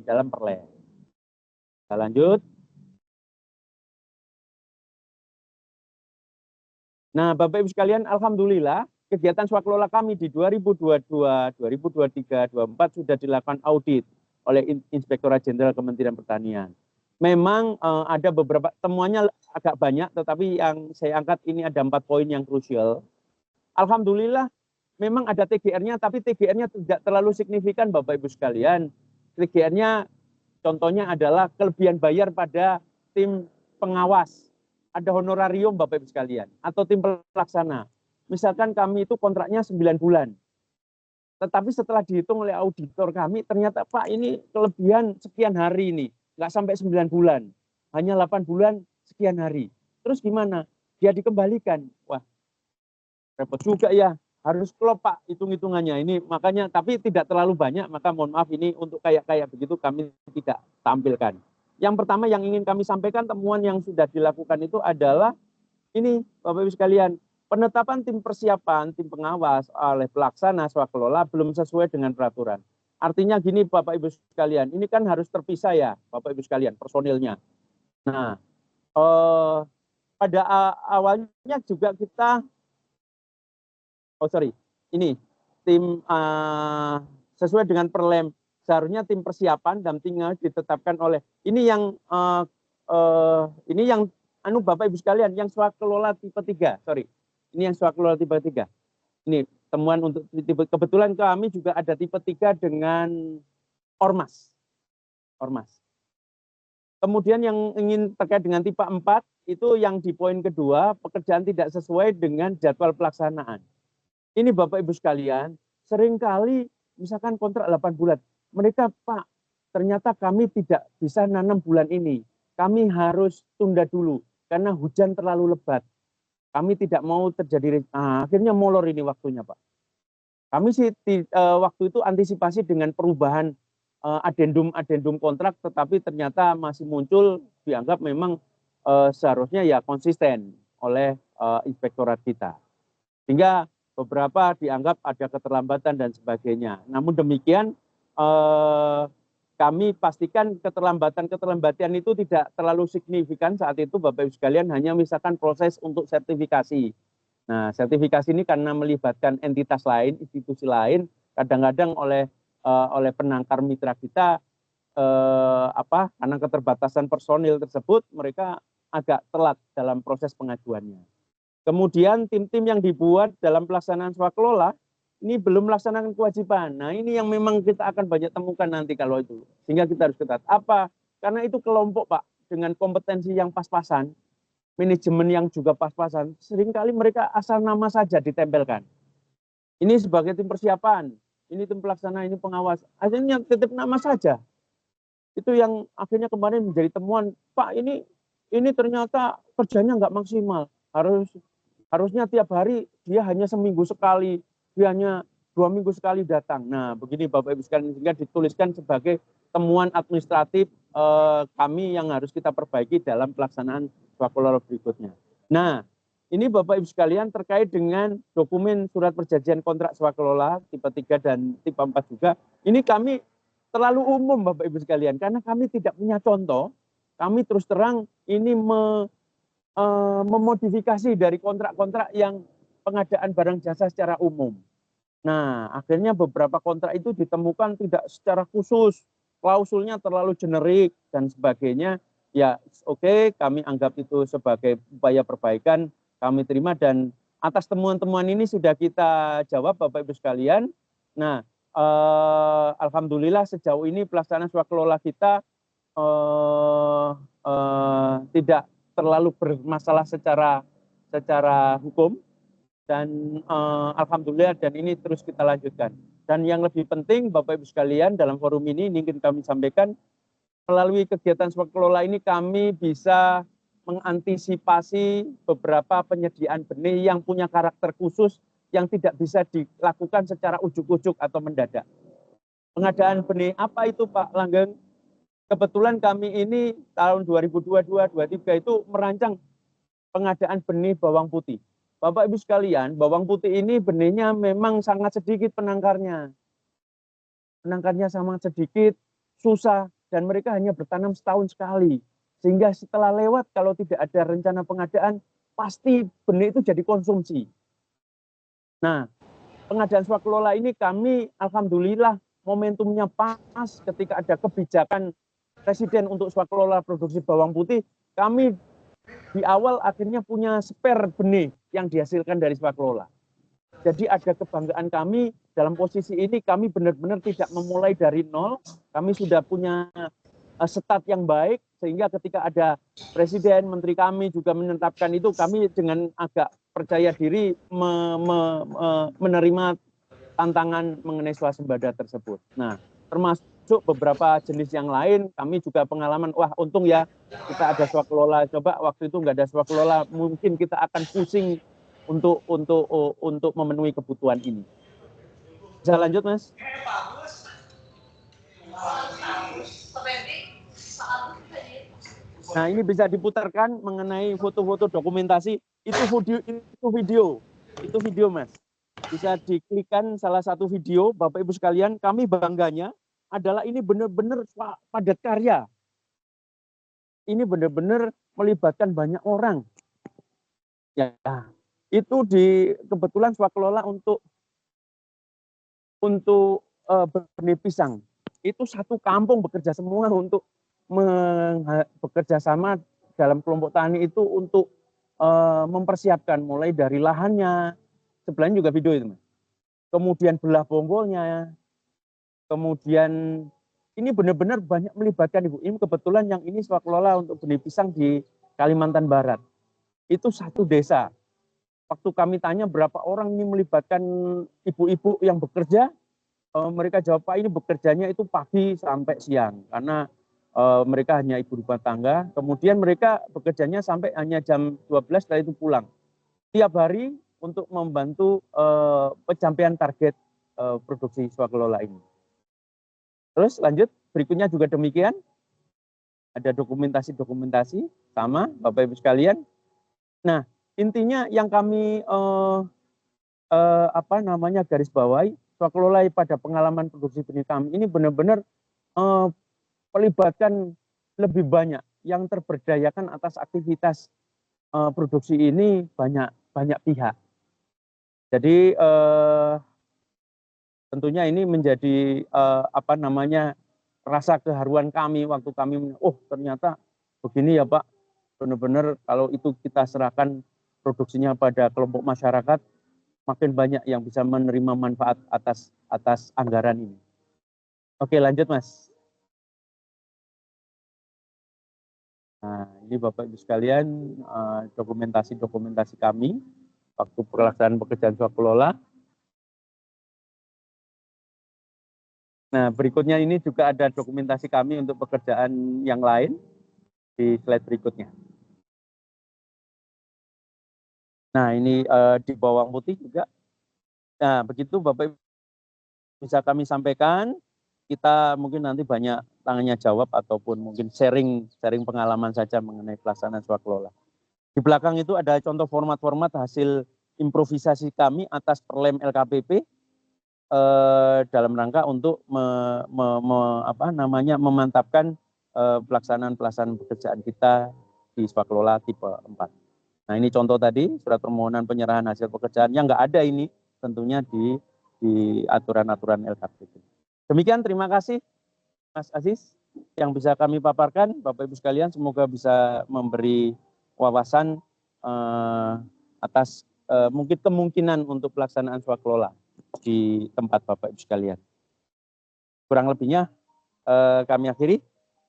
dalam perlem. Kita lanjut. Nah, Bapak Ibu sekalian, alhamdulillah kegiatan swakelola kami di 2022, 2023, 2024 sudah dilakukan audit oleh Inspektorat Jenderal Kementerian Pertanian. Memang ada beberapa temuannya agak banyak, tetapi yang saya angkat ini ada 4 poin yang krusial. Alhamdulillah memang ada TGR-nya, tapi TGR-nya tidak terlalu signifikan Bapak Ibu sekalian. TGR-nya contohnya adalah kelebihan bayar pada tim pengawas. Ada honorarium Bapak Ibu sekalian, atau tim pelaksana. Misalkan kami itu kontraknya 9 bulan. Tetapi setelah dihitung oleh auditor kami, ternyata Pak ini kelebihan sekian hari ini. Nggak sampai 9 bulan. Hanya 8 bulan sekian hari. Terus gimana? Dia dikembalikan. Wah, repot juga ya. Harus klop Pak hitung-hitungannya. Ini makanya, tapi tidak terlalu banyak, maka mohon maaf ini untuk kayak begitu kami tidak tampilkan. Yang pertama yang ingin kami sampaikan, temuan yang sudah dilakukan itu adalah ini Bapak Ibu sekalian, penetapan tim persiapan, tim pengawas oleh pelaksana swakelola belum sesuai dengan peraturan. Artinya gini Bapak Ibu sekalian, ini kan harus terpisah ya Bapak Ibu sekalian personilnya. Nah, pada awalnya juga kita, ini tim sesuai dengan perlem, seharusnya tim persiapan dan tinggal ditetapkan oleh ini yang Bapak Ibu sekalian yang swakelola tipe 3, ini yang swakelola tipe 3. Ini temuan untuk tipe, kebetulan kami juga ada tipe 3 dengan ormas. Kemudian yang ingin terkait dengan tipe 4 itu yang di poin kedua, pekerjaan tidak sesuai dengan jadwal pelaksanaan. Ini Bapak Ibu sekalian, seringkali misalkan kontrak 8 bulan, mereka Pak, ternyata kami tidak bisa nanam bulan ini, kami harus tunda dulu karena hujan terlalu lebat. Kami tidak mau terjadi, akhirnya molor ini waktunya Pak. Kami sih waktu itu antisipasi dengan perubahan adendum kontrak, tetapi ternyata masih muncul dianggap memang seharusnya ya konsisten oleh inspektorat kita. Sehingga beberapa dianggap ada keterlambatan dan sebagainya. Namun demikian kami pastikan keterlambatan itu tidak terlalu signifikan saat itu Bapak Ibu sekalian, hanya misalkan proses untuk sertifikasi. Nah, sertifikasi ini karena melibatkan entitas lain, institusi lain, kadang-kadang oleh penangkar mitra kita karena keterbatasan personil tersebut mereka agak telat dalam proses pengajuannya. Kemudian tim-tim yang dibuat dalam pelaksanaan swakelola ini belum melaksanakan kewajiban. Nah, ini yang memang kita akan banyak temukan nanti kalau itu. Sehingga kita harus ketat. Apa? Karena itu kelompok Pak dengan kompetensi yang pas-pasan, manajemen yang juga pas-pasan, seringkali mereka asal nama saja ditempelkan. Ini sebagai tim persiapan, ini tim pelaksana, ini pengawas. Akhirnya titip nama saja. Itu yang akhirnya kemarin menjadi temuan, Pak ini ternyata kerjanya nggak maksimal. Harusnya tiap hari dia hanya seminggu sekali, dia hanya 2 minggu sekali datang. Nah, begini Bapak Ibu sekalian, sehingga dituliskan sebagai temuan administratif kami yang harus kita perbaiki dalam pelaksanaan swakelola berikutnya. Nah, ini Bapak Ibu sekalian terkait dengan dokumen surat perjanjian kontrak swakelola tipe 3 dan tipe 4 juga. Ini kami terlalu umum Bapak Ibu sekalian, karena kami tidak punya contoh. Kami terus terang ini memodifikasi dari kontrak-kontrak yang pengadaan barang jasa secara umum. Nah, akhirnya beberapa kontrak itu ditemukan tidak secara khusus, klausulnya terlalu generik dan sebagainya. Ya, oke, kami anggap itu sebagai upaya perbaikan, kami terima, dan atas temuan-temuan ini sudah kita jawab Bapak Ibu sekalian. Nah, alhamdulillah sejauh ini pelaksanaan swakelola kita tidak terlalu bermasalah secara hukum, dan alhamdulillah, dan ini terus kita lanjutkan. Dan yang lebih penting Bapak Ibu sekalian, dalam forum ini ingin kami sampaikan, melalui kegiatan swakelola ini kami bisa mengantisipasi beberapa penyediaan benih yang punya karakter khusus yang tidak bisa dilakukan secara ujuk-ujuk atau mendadak. Pengadaan benih apa itu Pak Langgeng? Kebetulan kami ini tahun 2022-2023 itu merancang pengadaan benih bawang putih. Bapak Ibu sekalian, bawang putih ini benihnya memang sangat sedikit penangkarnya. Penangkarnya sangat sedikit, susah, dan mereka hanya bertanam setahun sekali. Sehingga setelah lewat, kalau tidak ada rencana pengadaan, pasti benih itu jadi konsumsi. Nah, pengadaan swakelola ini kami alhamdulillah momentumnya pas ketika ada kebijakan Presiden untuk swakelola produksi bawang putih, kami di awal akhirnya punya spare benih yang dihasilkan dari swakelola. Jadi ada kebanggaan kami dalam posisi ini, kami benar-benar tidak memulai dari nol, kami sudah punya start yang baik, sehingga ketika ada Presiden, Menteri kami juga menetapkan itu, kami dengan agak percaya diri menerima tantangan mengenai swasembada tersebut. Nah, termasuk beberapa jenis yang lain, kami juga pengalaman, wah untung ya kita ada swakelola, coba waktu itu nggak ada swakelola, mungkin kita akan pusing untuk memenuhi kebutuhan ini. Bisa lanjut, Mas? Nah, ini bisa diputarkan mengenai foto-foto dokumentasi, itu video, Mas. Bisa diklikkan salah satu video, Bapak Ibu sekalian, kami bangganya adalah ini benar-benar padat karya. Ini benar-benar melibatkan banyak orang. Ya, itu kebetulan swakelola untuk benih pisang. Itu satu kampung bekerja semua untuk bekerja sama dalam kelompok tani itu untuk mempersiapkan mulai dari lahannya, sebelahnya juga video itu, Mas. Kemudian belah bonggolnya, kemudian ini benar-benar banyak melibatkan Ibu. Ini kebetulan yang ini swakelola untuk benih pisang di Kalimantan Barat. Itu satu desa. Waktu kami tanya berapa orang ini melibatkan ibu-ibu yang bekerja, mereka jawab, Pak, ini bekerjanya itu pagi sampai siang karena mereka hanya ibu rumah tangga. Kemudian mereka bekerjanya sampai hanya jam 12, setelah itu pulang. Tiap hari untuk membantu pencapaian target produksi swakelola ini. Terus lanjut, berikutnya juga demikian. Ada dokumentasi sama Bapak Ibu sekalian. Nah, intinya yang kami garis bawahi, swakelola pada pengalaman produksi benih kami ini benar-benar melibatkan lebih banyak yang terberdayakan atas aktivitas produksi ini banyak pihak. Jadi tentunya ini menjadi rasa keharuan kami waktu kami, ternyata begini ya Pak, benar-benar kalau itu kita serahkan produksinya pada kelompok masyarakat, makin banyak yang bisa menerima manfaat atas anggaran ini. Oke, lanjut Mas. Nah, ini Bapak Ibu sekalian, dokumentasi kami waktu pelaksanaan pekerjaan swakelola. Nah, berikutnya ini juga ada dokumentasi kami untuk pekerjaan yang lain di slide berikutnya. Nah, ini di bawang putih juga. Nah, begitu Bapak Ibu bisa kami sampaikan, kita mungkin nanti banyak tanya jawab ataupun mungkin sharing pengalaman saja mengenai pelaksanaan swakelola. Di belakang itu ada contoh format-format hasil improvisasi kami atas Perlem LKPP dalam rangka untuk memantapkan pelaksanaan pekerjaan kita di swakelola tipe 4. Nah, ini contoh tadi surat permohonan penyerahan hasil pekerjaan yang nggak ada ini tentunya di aturan-aturan LKPP. Demikian, terima kasih Mas Aziz yang bisa kami paparkan. Bapak Ibu sekalian, semoga bisa memberi wawasan atas mungkin kemungkinan untuk pelaksanaan swakelola di tempat Bapak Ibu sekalian. Kurang lebihnya kami akhiri.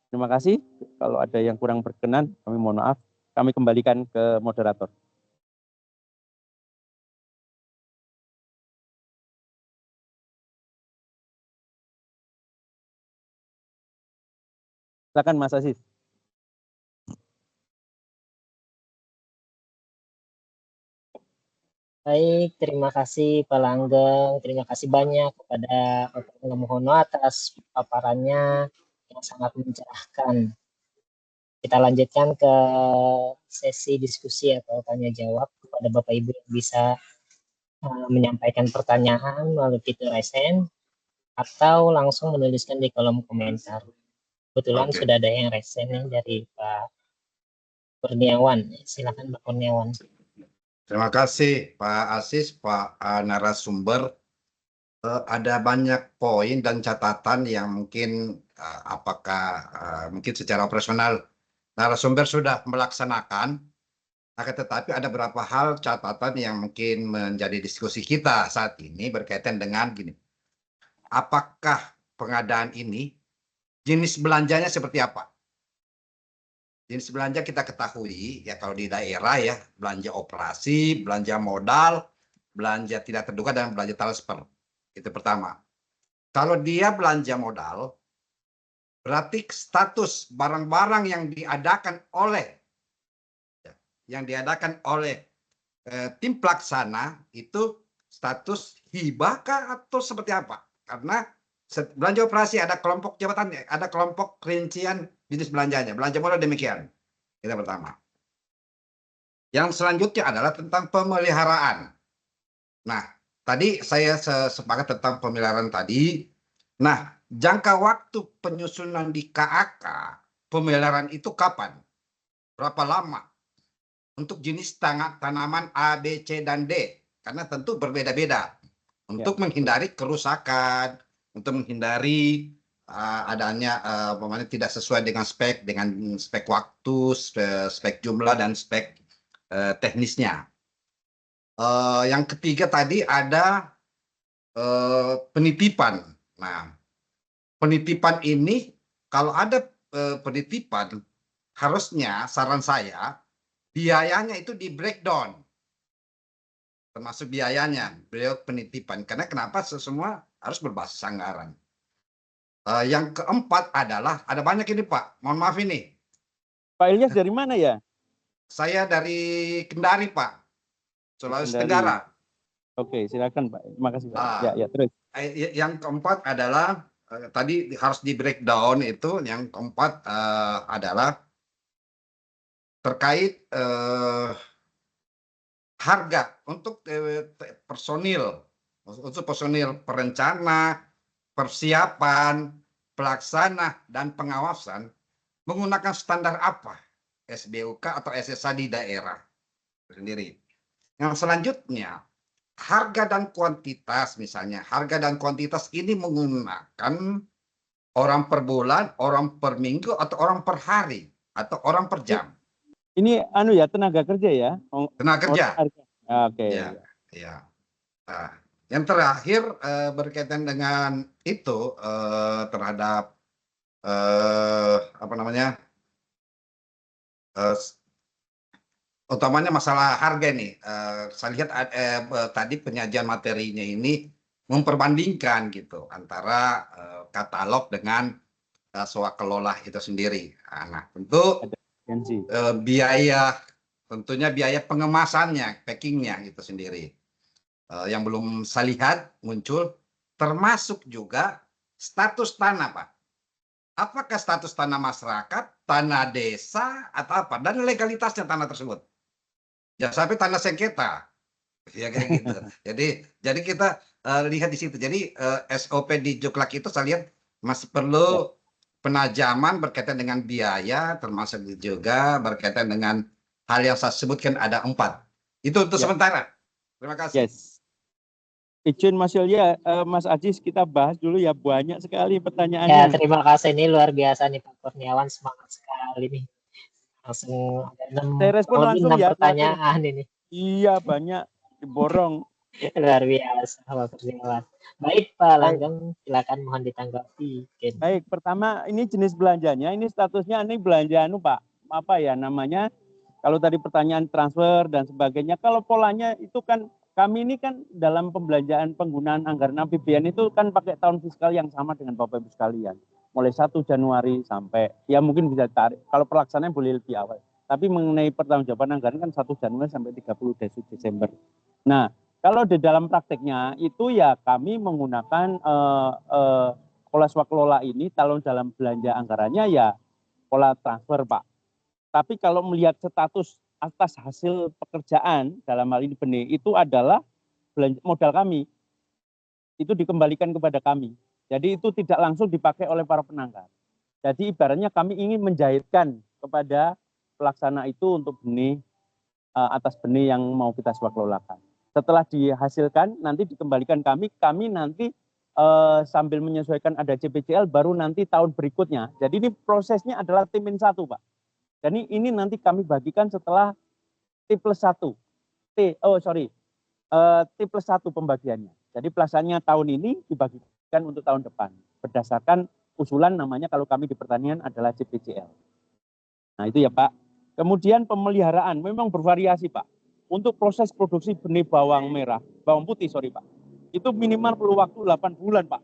Terima kasih. Kalau ada yang kurang berkenan, kami mohon maaf. Kami kembalikan ke moderator. Silakan Mas Aziz. Baik, terima kasih Pak Langgeng, terima kasih banyak kepada Bapak Ngamohono atas paparannya yang sangat mencerahkan. Kita lanjutkan ke sesi diskusi atau tanya jawab kepada Bapak Ibu yang bisa menyampaikan pertanyaan melalui fitur raise hand atau langsung menuliskan di kolom komentar. Kebetulan sudah ada yang raise hand dari Pak Kurniawan. Silakan Pak Kurniawan. Terima kasih Pak Asis, Pak narasumber. Ada banyak poin dan catatan yang mungkin mungkin secara operasional narasumber sudah melaksanakan, akan tetapi ada beberapa hal catatan yang mungkin menjadi diskusi kita saat ini berkaitan dengan gini. Apakah pengadaan ini jenis belanjanya seperti apa? Jenis belanja kita ketahui ya kalau di daerah ya belanja operasi, belanja modal, belanja tidak terduga dan belanja transfer. Itu pertama. Kalau dia belanja modal, berarti status barang-barang yang diadakan oleh tim pelaksana itu status hibah kah atau seperti apa? Karena belanja operasi ada kelompok jabatan, ada kelompok rincian jenis belanjanya. Belanja modal demikian. Itu pertama. Yang selanjutnya adalah tentang pemeliharaan. Nah, tadi saya sepakat tentang pemeliharaan tadi. Nah, jangka waktu penyusunan di KAK pemeliharaan itu kapan? Berapa lama? Untuk jenis tanaman A, B, C, dan D. Karena tentu berbeda-beda. Untuk menghindari kerusakan, untuk menghindari adanya tidak sesuai dengan spek waktu, spek jumlah, dan spek teknisnya. Yang ketiga tadi ada penitipan. Nah, penitipan ini kalau ada penitipan harusnya saran saya biayanya itu di breakdown, termasuk biayanya beliau penitipan. Karena kenapa semua harus berbasis anggaran. Yang keempat adalah ada banyak ini Pak. Mohon maaf ini. Pak Ilyas dari mana ya? Saya dari Kendari Pak, Sulawesi Tenggara. Oke, silakan Pak. Terima kasih Pak. Ya, terus. Yang keempat adalah tadi harus di breakdown itu. Yang keempat adalah terkait harga untuk personil, perencana, persiapan, pelaksana, dan pengawasan menggunakan standar apa? SBUK atau SSA di daerah sendiri. Yang selanjutnya, harga dan kuantitas misalnya. Harga dan kuantitas ini menggunakan orang per bulan, orang per minggu, atau orang per hari, atau orang per jam. Ini tenaga kerja ya? Tenaga kerja. Oke. Ya. Nah, yang terakhir berkaitan dengan itu terhadap utamanya masalah harga nih. Saya lihat tadi penyajian materinya ini memperbandingkan gitu antara katalog dengan swakelola itu sendiri. Nah, tentu tentunya biaya pengemasannya, packingnya itu sendiri. Yang belum saya lihat muncul, termasuk juga status tanah Pak. Apakah status tanah masyarakat, tanah desa, atau apa? Dan legalitasnya tanah tersebut. Ya sampai tanah sengketa, ya kayak gitu. jadi kita lihat di situ. Jadi SOP di Juklak itu saya lihat masih perlu penajaman berkaitan dengan biaya, termasuk juga berkaitan dengan hal yang saya sebutkan ada 4. Itu untuk sementara. Terima kasih. Izin Mas Yulya, Mas Ajis kita bahas dulu ya, banyak sekali pertanyaannya. Ya, terima kasih, ini luar biasa nih Pak Kurniawan, semangat sekali nih. Langsung ada 6 pertanyaan ini. Iya, banyak diborong. Luar biasa Pak Kurniawan. Baik Pak Langgeng, silakan mohon ditanggapi. Baik, pertama ini jenis belanjanya, ini statusnya ini belanja Pak. Apa ya namanya? Kalau tadi pertanyaan transfer dan sebagainya, kalau polanya itu kan kami ini kan dalam pembelanjaan penggunaan anggaran APBN itu kan pakai tahun fiskal yang sama dengan Bapak Ibu sekalian. Mulai 1 Januari sampai, ya mungkin bisa tarik, kalau pelaksanaan boleh lebih awal. Tapi mengenai pertanggungjawaban anggaran kan 1 Januari sampai 30 Desember. Nah, kalau di dalam prakteknya itu ya kami menggunakan pola swakelola ini, kalau dalam belanja anggarannya ya pola transfer Pak. Tapi kalau melihat status atas hasil pekerjaan dalam hal ini benih itu adalah modal kami, itu dikembalikan kepada kami. Jadi itu tidak langsung dipakai oleh para penangkar. Jadi ibaratnya kami ingin menjahitkan kepada pelaksana itu untuk benih atas benih yang mau kita swakelolakan. Setelah dihasilkan nanti dikembalikan kami nanti sambil menyesuaikan ada CPCL baru nanti tahun berikutnya. Jadi ini prosesnya adalah T-1, Pak. Jadi ini nanti kami bagikan setelah T+1. T+1 pembagiannya. Jadi pelaksananya tahun ini dibagikan untuk tahun depan. Berdasarkan usulan namanya kalau kami di pertanian adalah CPCL. Nah itu ya Pak. Kemudian pemeliharaan memang bervariasi Pak. Untuk proses produksi benih bawang putih Pak. Itu minimal perlu waktu 8 bulan Pak.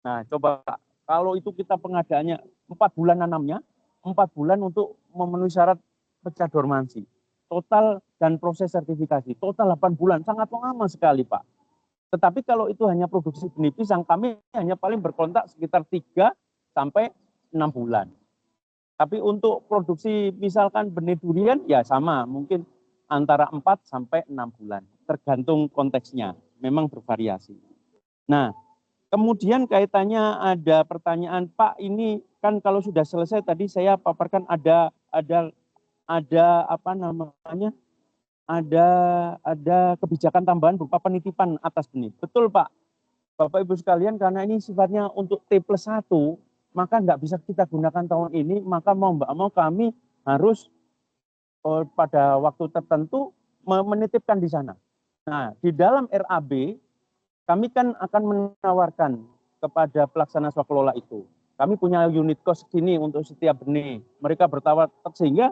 Nah coba Pak, kalau itu kita pengadaannya 4 bulan nanamnya, 4 bulan untuk memenuhi syarat pecah dormansi. Total dan proses sertifikasi, total 8 bulan, sangat lama sekali Pak. Tetapi kalau itu hanya produksi benih pisang, kami hanya paling berkontak sekitar 3 sampai 6 bulan. Tapi untuk produksi misalkan benih durian, ya sama, mungkin antara 4 sampai 6 bulan. Tergantung konteksnya, memang bervariasi. Nah, kemudian kaitannya ada pertanyaan, Pak ini kan kalau sudah selesai tadi saya paparkan ada apa namanya? Ada kebijakan tambahan berupa penitipan atas benih. Betul Pak, Bapak Ibu sekalian, karena ini sifatnya untuk T+1, maka nggak bisa kita gunakan tahun ini, maka mau nggak mau kami harus pada waktu tertentu menitipkan di sana. Nah, di dalam RAB, kami kan akan menawarkan kepada pelaksana swakelola itu. Kami punya unit cost segini untuk setiap benih. Mereka bertawar, sehingga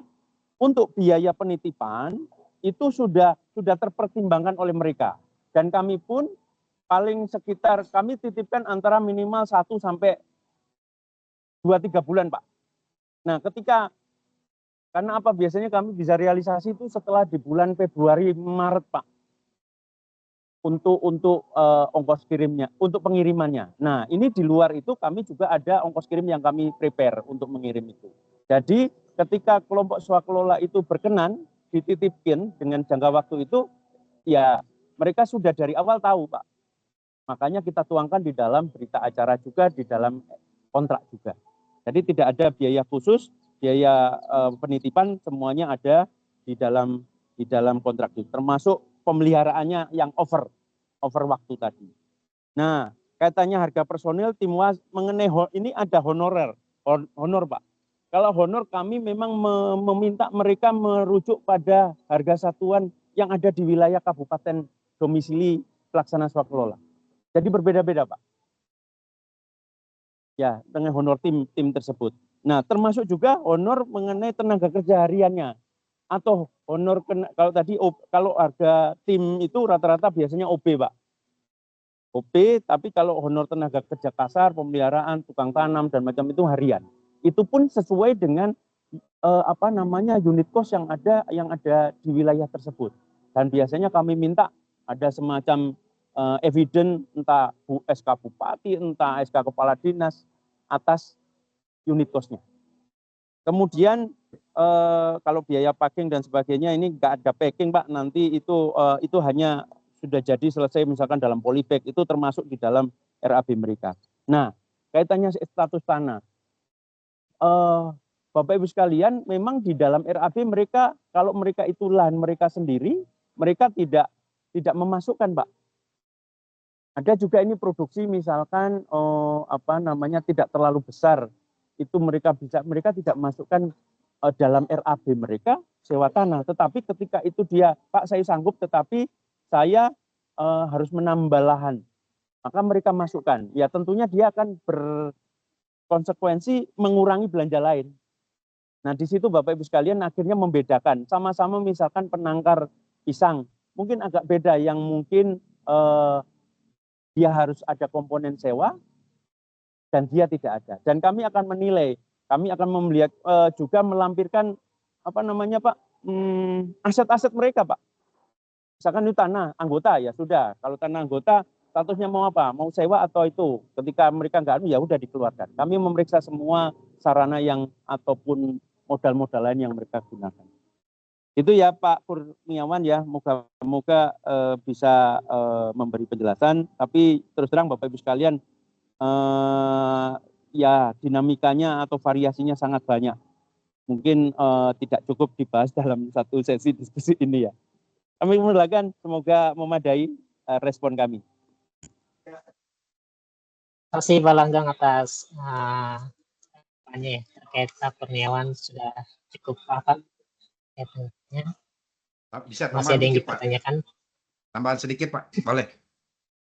untuk biaya penitipan, itu sudah terpertimbangkan oleh mereka. Dan kami pun paling sekitar, kami titipkan antara minimal 1 sampai 2-3 bulan, Pak. Nah, karena apa biasanya kami bisa realisasi itu setelah di bulan Februari, Maret, Pak. Untuk ongkos kirimnya, untuk pengirimannya. Nah, ini di luar itu kami juga ada ongkos kirim yang kami prepare untuk mengirim itu. Jadi, ketika kelompok swakelola itu berkenan, dititipin dengan jangka waktu itu, ya mereka sudah dari awal tahu Pak. Makanya kita tuangkan di dalam berita acara juga, di dalam kontrak juga. Jadi tidak ada biaya khusus, biaya penitipan semuanya ada di dalam kontrak itu. Termasuk pemeliharaannya yang over waktu tadi. Nah, kaitannya harga personil tim WAS mengenai ini ada honor Pak. Kalau honor kami memang meminta mereka merujuk pada harga satuan yang ada di wilayah kabupaten domisili pelaksana swakelola. Jadi berbeda-beda Pak. Ya, dengan honor tim tersebut. Nah, termasuk juga honor mengenai tenaga kerja hariannya. Atau honor kalau tadi kalau harga tim itu rata-rata biasanya OB Pak. OB, tapi kalau honor tenaga kerja kasar, pemeliharaan, tukang tanam dan macam itu harian. Itu pun sesuai dengan unit cost yang ada di wilayah tersebut. Dan biasanya kami minta ada semacam evidence entah SK Bupati, entah SK Kepala Dinas atas unit cost-nya. Kemudian kalau biaya packing dan sebagainya ini nggak ada packing Pak, nanti itu hanya sudah jadi selesai misalkan dalam polybag, itu termasuk di dalam RAB mereka. Nah, kaitannya status tanah. Bapak Ibu sekalian, memang di dalam RAB mereka, kalau mereka itu lahan mereka sendiri, mereka tidak memasukkan, Pak. Ada juga ini produksi misalkan tidak terlalu besar, itu mereka tidak masukkan dalam RAB mereka sewa tanah. Tetapi ketika itu dia, Pak saya sanggup, tetapi saya harus menambah lahan, maka mereka masukkan. Ya tentunya dia akan konsekuensi mengurangi belanja lain. Nah di situ Bapak Ibu sekalian akhirnya membedakan. Sama-sama misalkan penangkar pisang, mungkin agak beda, yang mungkin dia harus ada komponen sewa dan dia tidak ada. Dan kami akan menilai, kami akan melihat juga melampirkan Pak, aset-aset mereka Pak. Misalkan itu tanah anggota ya sudah. Kalau tanah anggota statusnya mau apa? Mau sewa atau itu? Ketika mereka nggak ya udah dikeluarkan. Kami memeriksa semua sarana yang ataupun modal-modal lain yang mereka gunakan. Itu ya Pak Kurniawan ya. Moga-moga bisa memberi penjelasan. Tapi terus terang Bapak Ibu sekalian, ya dinamikanya atau variasinya sangat banyak. mungkin tidak cukup dibahas dalam satu sesi diskusi ini ya. Kami mengulangan, semoga memadai respon kami. Terima kasih Pak Langgang atas ya, terkait Pak Kurniawan sudah cukup paham. Bisa Masih tambahan ada yang dikit, Pak. dipertanyakan? Tambahan sedikit, Pak. Boleh.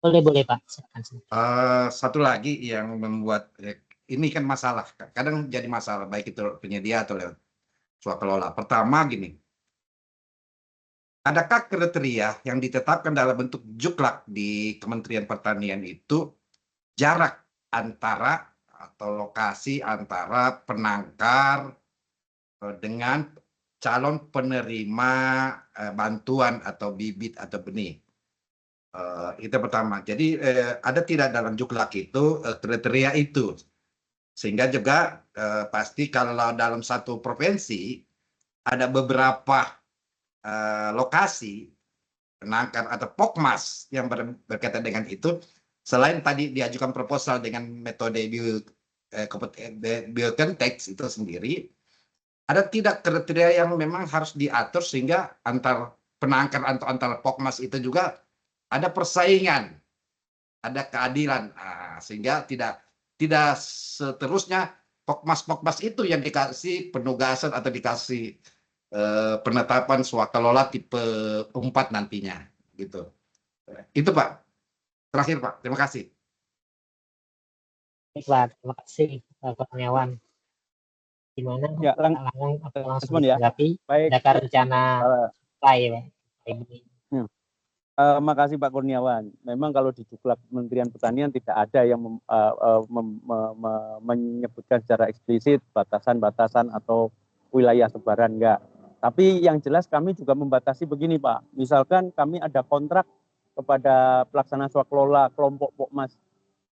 Boleh Pak. Silakan. Satu lagi yang membuat ini kan masalah, kadang jadi masalah baik itu penyedia atau lewat swakelola. Pertama gini, adakah kriteria yang ditetapkan dalam bentuk juklak di Kementerian Pertanian itu jarak antara atau lokasi antara penangkar dengan calon penerima bantuan atau bibit atau benih? Itu pertama. Jadi ada tidak dalam juklak itu kriteria itu, sehingga juga pasti kalau dalam satu provinsi ada beberapa lokasi penangkar atau pokmas yang berkaitan dengan itu, selain tadi diajukan proposal dengan metode biocontext itu sendiri, ada tidak kriteria yang memang harus diatur sehingga antar penangkar atau antar pokmas itu juga ada persaingan, ada keadilan, sehingga tidak seterusnya pokmas itu yang dikasih penugasan atau dikasih penetapan swakelola tipe 4 nantinya, gitu. Itu Pak. Terakhir Pak, terima kasih. Baik Pak, terima kasih Pak Kurniawan. Gimana Ya, Pak Langgang, apa langsung ya. ditanggapi? Baik. Adakah rencana Pak? Makasih Pak Kurniawan. Memang kalau di juklak Kementerian Pertanian tidak ada yang menyebutkan secara eksplisit batasan-batasan atau wilayah sebaran, enggak. Tapi yang jelas kami juga membatasi begini Pak. Misalkan kami ada kontrak kepada pelaksana swakelola kelompok pokmas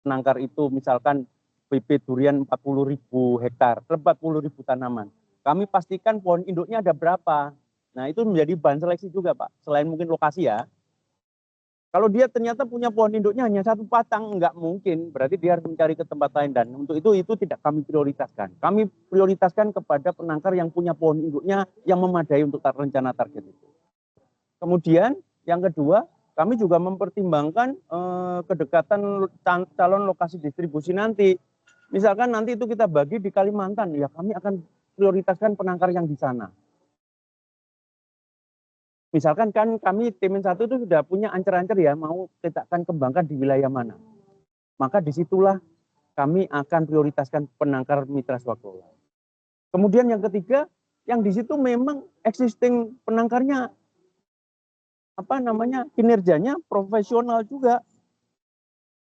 penangkar itu, misalkan bibit durian 40.000 hektar, 40.000 tanaman. Kami pastikan pohon induknya ada berapa. Nah itu menjadi bahan seleksi juga Pak. Selain mungkin lokasi ya. Kalau dia ternyata punya pohon induknya hanya 1 batang, enggak mungkin. Berarti dia harus mencari ke tempat lain. Dan untuk itu tidak kami prioritaskan. Kami prioritaskan kepada penangkar yang punya pohon induknya yang memadai untuk rencana target itu. Kemudian yang kedua, kami juga mempertimbangkan kedekatan calon lokasi distribusi nanti. Misalkan nanti itu kita bagi di Kalimantan, ya kami akan prioritaskan penangkar yang di sana. Misalkan kan kami Timin 1 itu sudah punya ancer-ancer ya, mau kita akan kembangkan di wilayah mana. Maka disitulah kami akan prioritaskan penangkar mitra swakelola. Kemudian yang ketiga, yang di situ memang existing penangkarnya kinerjanya profesional juga.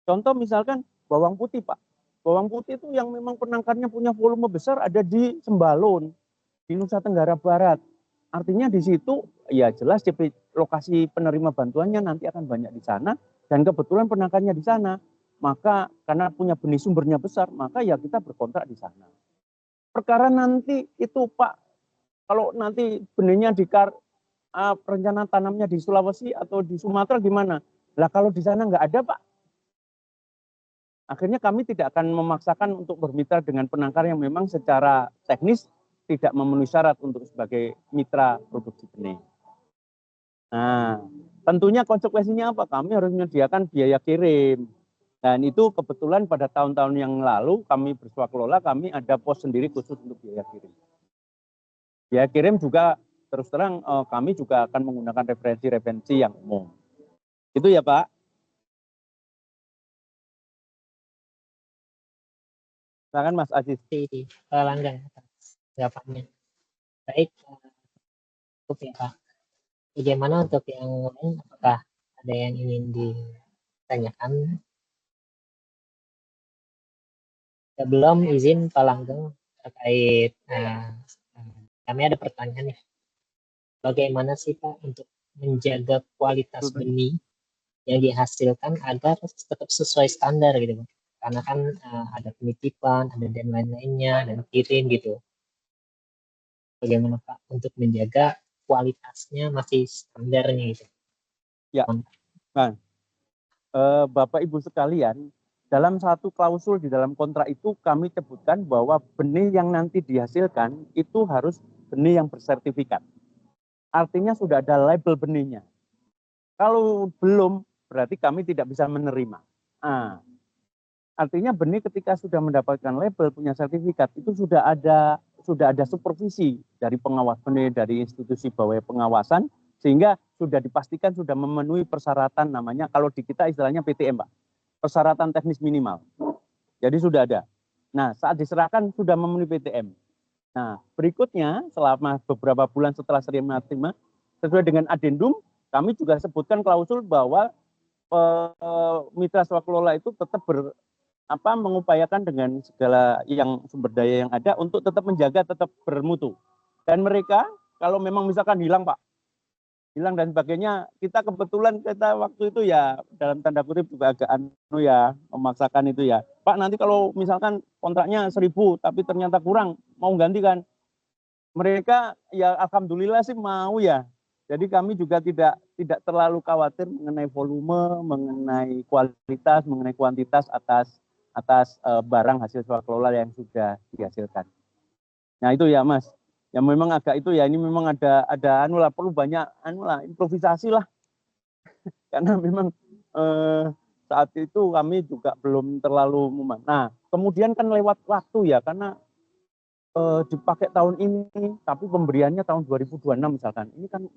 Contoh misalkan bawang putih Pak. Bawang putih itu yang memang penangkarnya punya volume besar ada di Sembalun, di Nusa Tenggara Barat. Artinya di situ ya jelas lokasi penerima bantuannya nanti akan banyak di sana dan kebetulan penangkarnya di sana. Maka karena punya benih sumbernya besar, maka ya kita berkontrak di sana. Perkara nanti itu Pak, kalau nanti benihnya rencana tanamnya di Sulawesi atau di Sumatera gimana? Lah kalau di sana nggak ada Pak. Akhirnya kami tidak akan memaksakan untuk bermitra dengan penangkar yang memang secara teknis tidak memenuhi syarat untuk sebagai mitra produksi benih. Nah, tentunya konsekuensinya apa? Kami harus menyediakan biaya kirim. Dan itu kebetulan pada tahun-tahun yang lalu kami berswakelola, kami ada pos sendiri khusus untuk biaya kirim. Biaya kirim juga terus terang kami juga akan menggunakan referensi yang umum. Itu ya Pak. Silakan Mas Aziz. Pak Langgang atas jawabannya. Baik, cukup ya Pak. Bagaimana untuk yang lain? Apakah ada yang ingin ditanyakan? Sebelum izin Pak Langgang terkait kami ada pertanyaan nih. Bagaimana sih Pak untuk menjaga kualitas benih yang dihasilkan agar tetap sesuai standar gitu Pak? Karena kan ada penitipan, ada dan lain-lainnya, dan kirim gitu. Bagaimana Pak untuk menjaga kualitasnya masih standarnya gitu? Ya, nah, Bapak Ibu sekalian, dalam satu klausul di dalam kontrak itu kami sebutkan bahwa benih yang nanti dihasilkan itu harus benih yang bersertifikat. Artinya sudah ada label benihnya. Kalau belum, berarti kami tidak bisa menerima. Nah, artinya benih ketika sudah mendapatkan label, punya sertifikat, itu sudah ada supervisi dari pengawas benih, dari institusi bawah pengawasan, sehingga sudah dipastikan sudah memenuhi persyaratan namanya, kalau di kita istilahnya PTM, Pak, persyaratan teknis minimal. Jadi sudah ada. Nah, saat diserahkan sudah memenuhi PTM. Nah, berikutnya selama beberapa bulan setelah terima, sesuai dengan adendum, kami juga sebutkan klausul bahwa mitra swakelola itu tetap mengupayakan dengan segala yang sumber daya yang ada untuk tetap menjaga, tetap bermutu. Dan mereka kalau memang misalkan hilang, Pak, hilang dan sebagainya, kita kebetulan waktu itu ya dalam tanda kutip juga agak memaksakan itu ya. Pak, nanti kalau misalkan kontraknya 1.000 tapi ternyata kurang, mau ganti kan? Mereka ya alhamdulillah sih mau ya. Jadi kami juga tidak terlalu khawatir mengenai volume, mengenai kualitas, mengenai kuantitas atas barang hasil swakelola yang sudah dihasilkan. Nah itu ya Mas, yang memang agak itu ya, ini memang ada perlu banyak improvisasi lah, karena memang saat itu kami juga belum terlalu Nah kemudian kan lewat waktu ya, karena dipakai tahun ini, tapi pemberiannya tahun 2026 misalkan, ini kan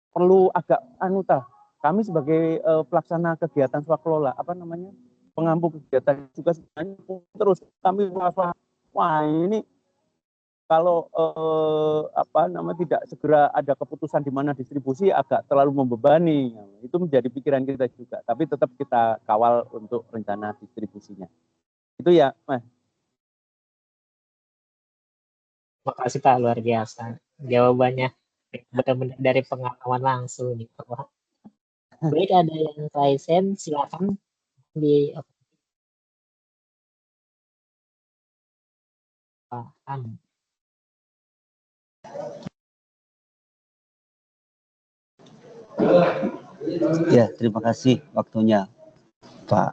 perlu agak kami sebagai pelaksana kegiatan swakelola, pengampu kegiatan juga sebenarnya terus kami merasa wah ini kalau tidak segera ada keputusan di mana distribusi agak terlalu membebani. Itu menjadi pikiran kita juga, tapi tetap kita kawal untuk rencana distribusinya. Itu ya, Mas. Makasih Pak, luar biasa. Jawabannya benar-benar dari pengalaman langsung nih Pak. Baik, ada yang raisen, silakan di paham. Ya, terima kasih waktunya Pak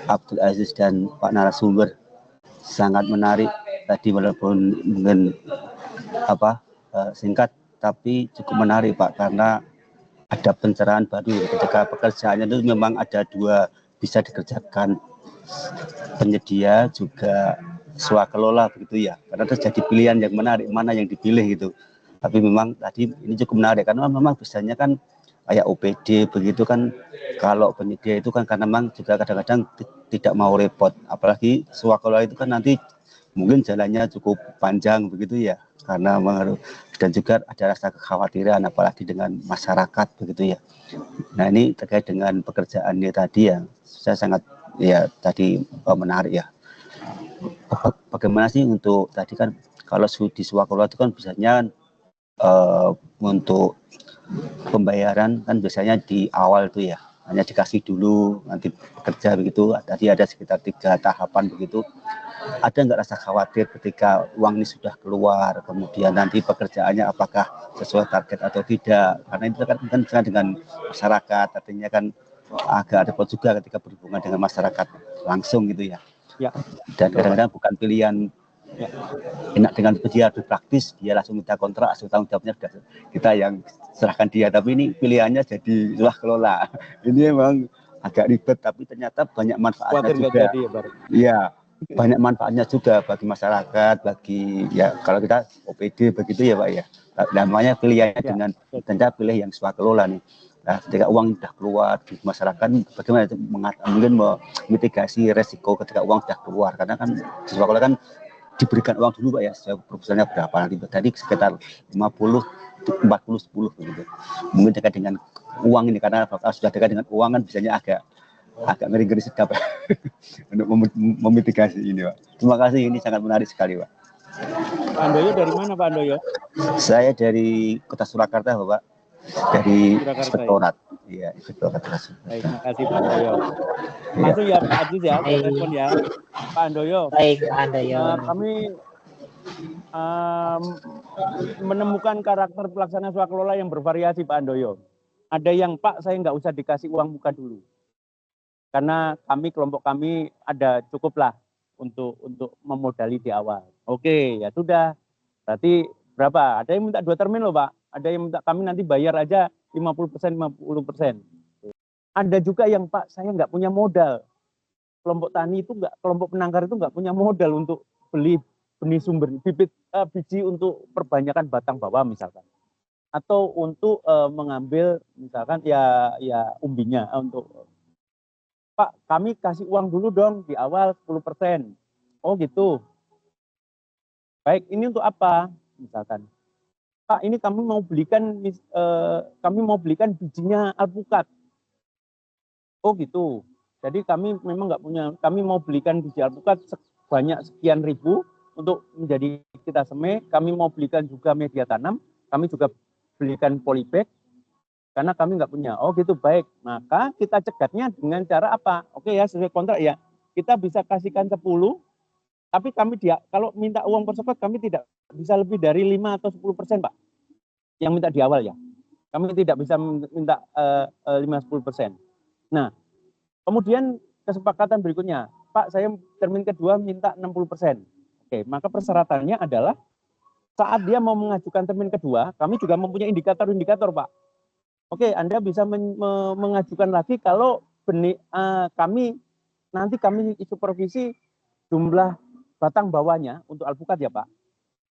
Abdul Aziz dan Pak narasumber. Sangat menarik tadi, walaupun mungkin singkat tapi cukup menarik Pak, karena ada pencerahan baru ketika pekerjaannya itu memang ada dua, bisa dikerjakan penyedia juga swakelola begitu ya, karena terjadi pilihan yang menarik mana yang dipilih gitu. Tapi memang tadi ini cukup menarik karena memang biasanya kan kayak OPD begitu kan, kalau penyedia itu kan karena memang juga kadang-kadang tidak mau repot, apalagi swakelola itu kan nanti mungkin jalannya cukup panjang begitu ya, karena dan juga ada rasa kekhawatiran apalagi dengan masyarakat begitu ya. Nah ini terkait dengan pekerjaannya tadi ya, saya sangat ya tadi menarik ya. Bagaimana sih untuk tadi kan kalau di swakelola itu kan biasanya untuk pembayaran kan biasanya di awal tuh ya, hanya dikasih dulu nanti bekerja begitu. Tadi ada sekitar 3 tahapan begitu. Ada nggak rasa khawatir ketika uang ini sudah keluar, kemudian nanti pekerjaannya apakah sesuai target atau tidak? Karena itu kan dengan masyarakat, artinya kan agak repot juga ketika berhubungan dengan masyarakat langsung gitu ya. Ya. Dan kadang-kadang bukan pilihan enak dengan dia praktis, dia langsung minta kontrak, langsung tanggung jawabnya sudah kita yang serahkan dia, tapi ini pilihannya jadi swakelola. Ini memang agak ribet, tapi ternyata banyak manfaatnya juga. Iya, banyak manfaatnya juga bagi masyarakat, bagi ya kalau kita OPD begitu ya Pak ya. Namanya pilihannya ya, dengan tentu pilih yang swakelola nih. Nah, ketika uang sudah keluar di masyarakat, bagaimana itu mungkin memitigasi resiko ketika uang sudah keluar, karena kan di swakelola kan diberikan uang dulu Pak ya, proposalnya berapa nanti tadi sekitar 50, 40, 10 begitu. Mungkin dekat dengan uang ini, karena kalau sudah dekat dengan uang kan biasanya agak ngeri-ngeri sedap untuk memitigasi ini Pak. Terima kasih, ini sangat menarik sekali Pak. Pak Andoyo dari mana Pak Andoyo? Saya dari Kota Surakarta Bapak, dari Inspektorat. Iya, Inspektorat. Baik, terima kasih Pak Andoyo. Langsung ya Pak Aziz ya, telepon ya. Pak Andoyo. Baik, Pak Andoyo. Kami menemukan karakter pelaksana swakelola yang bervariasi Pak Andoyo. Ada yang Pak saya nggak usah dikasih uang muka dulu. karena kelompok kami ada cukuplah untuk memodali di awal. Oke, ya sudah. Berarti berapa? Ada yang minta 2 termin loh Pak. Ada yang minta kami nanti bayar aja 50%, 50%. Ada juga yang Pak, saya nggak punya modal. Kelompok tani itu nggak, kelompok penangkar itu nggak punya modal untuk beli benih sumber biji untuk perbanyakan batang bawah misalkan. Atau untuk mengambil misalkan ya umbinya untuk Pak, kami kasih uang dulu dong di awal 10%. Oh gitu. Baik, ini untuk apa? Misalkan, Pak, ini kami mau belikan bijinya alpukat. Oh gitu. Jadi kami memang nggak punya, kami mau belikan biji alpukat sebanyak sekian ribu untuk menjadi kita semai. Kami mau belikan juga media tanam. Kami juga belikan polybag. Karena kami nggak punya. Oh gitu, baik. Maka kita cegatnya dengan cara apa? Oke ya, sesuai kontrak ya. Kita bisa kasihkan 10, tapi kami kalau minta uang persepet kami tidak bisa lebih dari 5 atau 10% Pak. Yang minta di awal ya. Kami tidak bisa minta 5-10%. Nah, kemudian kesepakatan berikutnya. Pak, saya termin kedua minta 60%. Oke, maka persyaratannya adalah saat dia mau mengajukan termin kedua, kami juga mempunyai indikator-indikator Pak. Oke, Anda bisa mengajukan lagi kalau benih kami supervisi jumlah batang bawahnya untuk alpukat ya Pak.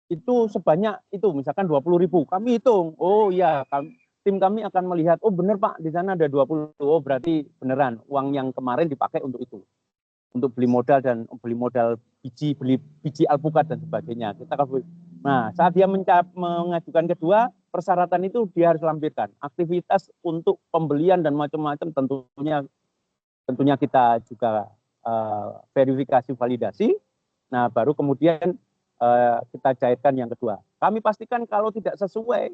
Itu sebanyak itu misalkan 20.000. Kami hitung. Oh iya, tim kami akan melihat, oh benar Pak, di sana ada 20. Oh berarti beneran uang yang kemarin dipakai untuk itu. Untuk beli modal beli biji alpukat dan sebagainya. Nah, saat dia mengajukan kedua, persyaratan itu dia harus lampirkan. Aktivitas untuk pembelian dan macam-macam tentunya kita juga verifikasi validasi. Nah, baru kemudian kita cairkan yang kedua. Kami pastikan kalau tidak sesuai,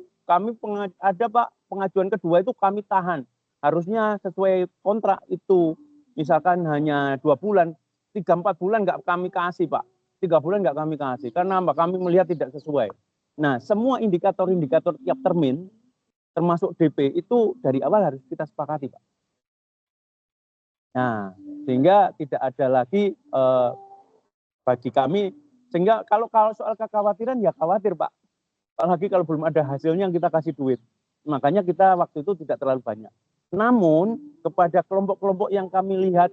ada Pak pengajuan kedua itu kami tahan. Harusnya sesuai kontrak itu, misalkan hanya 2 bulan, 3-4 bulan nggak kami kasih Pak. 3 bulan nggak kami kasih, karena kami melihat tidak sesuai. Nah, semua indikator-indikator tiap termin, termasuk DP, itu dari awal harus kita sepakati, Pak. Nah, sehingga tidak ada lagi bagi kami, sehingga kalau soal kekhawatiran, ya khawatir, Pak. Apalagi kalau belum ada hasilnya kita kasih duit. Makanya kita waktu itu tidak terlalu banyak. Namun, kepada kelompok-kelompok yang kami lihat,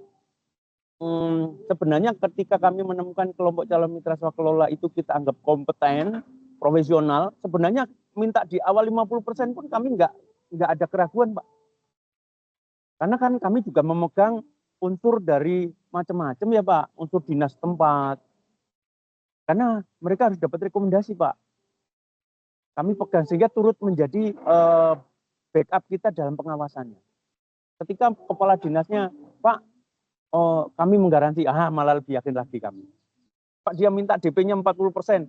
sebenarnya ketika kami menemukan kelompok calon mitra swakelola itu kita anggap kompeten, profesional, sebenarnya minta di awal 50% pun kami nggak ada keraguan Pak. Karena kan kami juga memegang unsur dari macam-macam ya Pak, unsur dinas tempat. Karena mereka harus dapat rekomendasi Pak. Kami pegang sehingga turut menjadi backup kita dalam pengawasannya. Ketika kepala dinasnya, Pak, kami menggaransi, malah lebih yakin lagi kami. Pak, dia minta DP-nya 40%.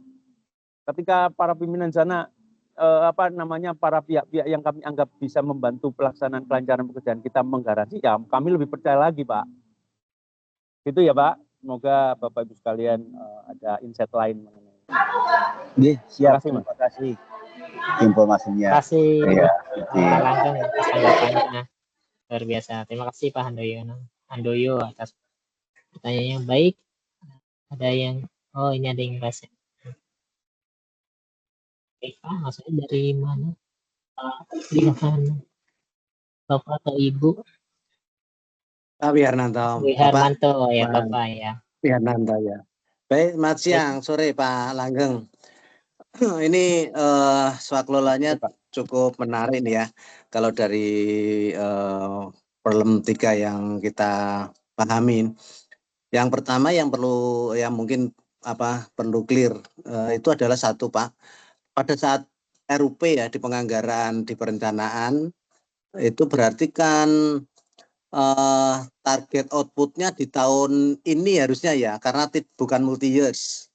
Ketika para pimpinan sana, para pihak-pihak yang kami anggap bisa membantu pelaksanaan kelancaran pekerjaan kita menggaransi, ya kami lebih percaya lagi, Pak. Gitu ya, Pak. Semoga Bapak Ibu sekalian ada insight lain mengenai. Siap. Terima kasih informasinya. Terima kasih Ya, Pak Langgeng atas tanggapannya. Luar biasa. Terima kasih Pak Handoyo atas pertanyaannya. Baik. Ada yang ini ada yang rasa. Pak, maksudnya dari mana? Bapak atau Ibu? Pak Wiharnanto. Wiharmanto ya Bapak ya. Wiharnanto ya. Baik, selamat siang, sore Pak Langgeng. Ini swakelolanya cukup menarik nih ya. Kalau dari problem 3 yang kita pahamin. Yang pertama yang mungkin perlu clear itu adalah satu Pak. Pada saat RUP ya di penganggaran di perencanaan itu berarti kan target outputnya di tahun ini harusnya ya karena bukan multi years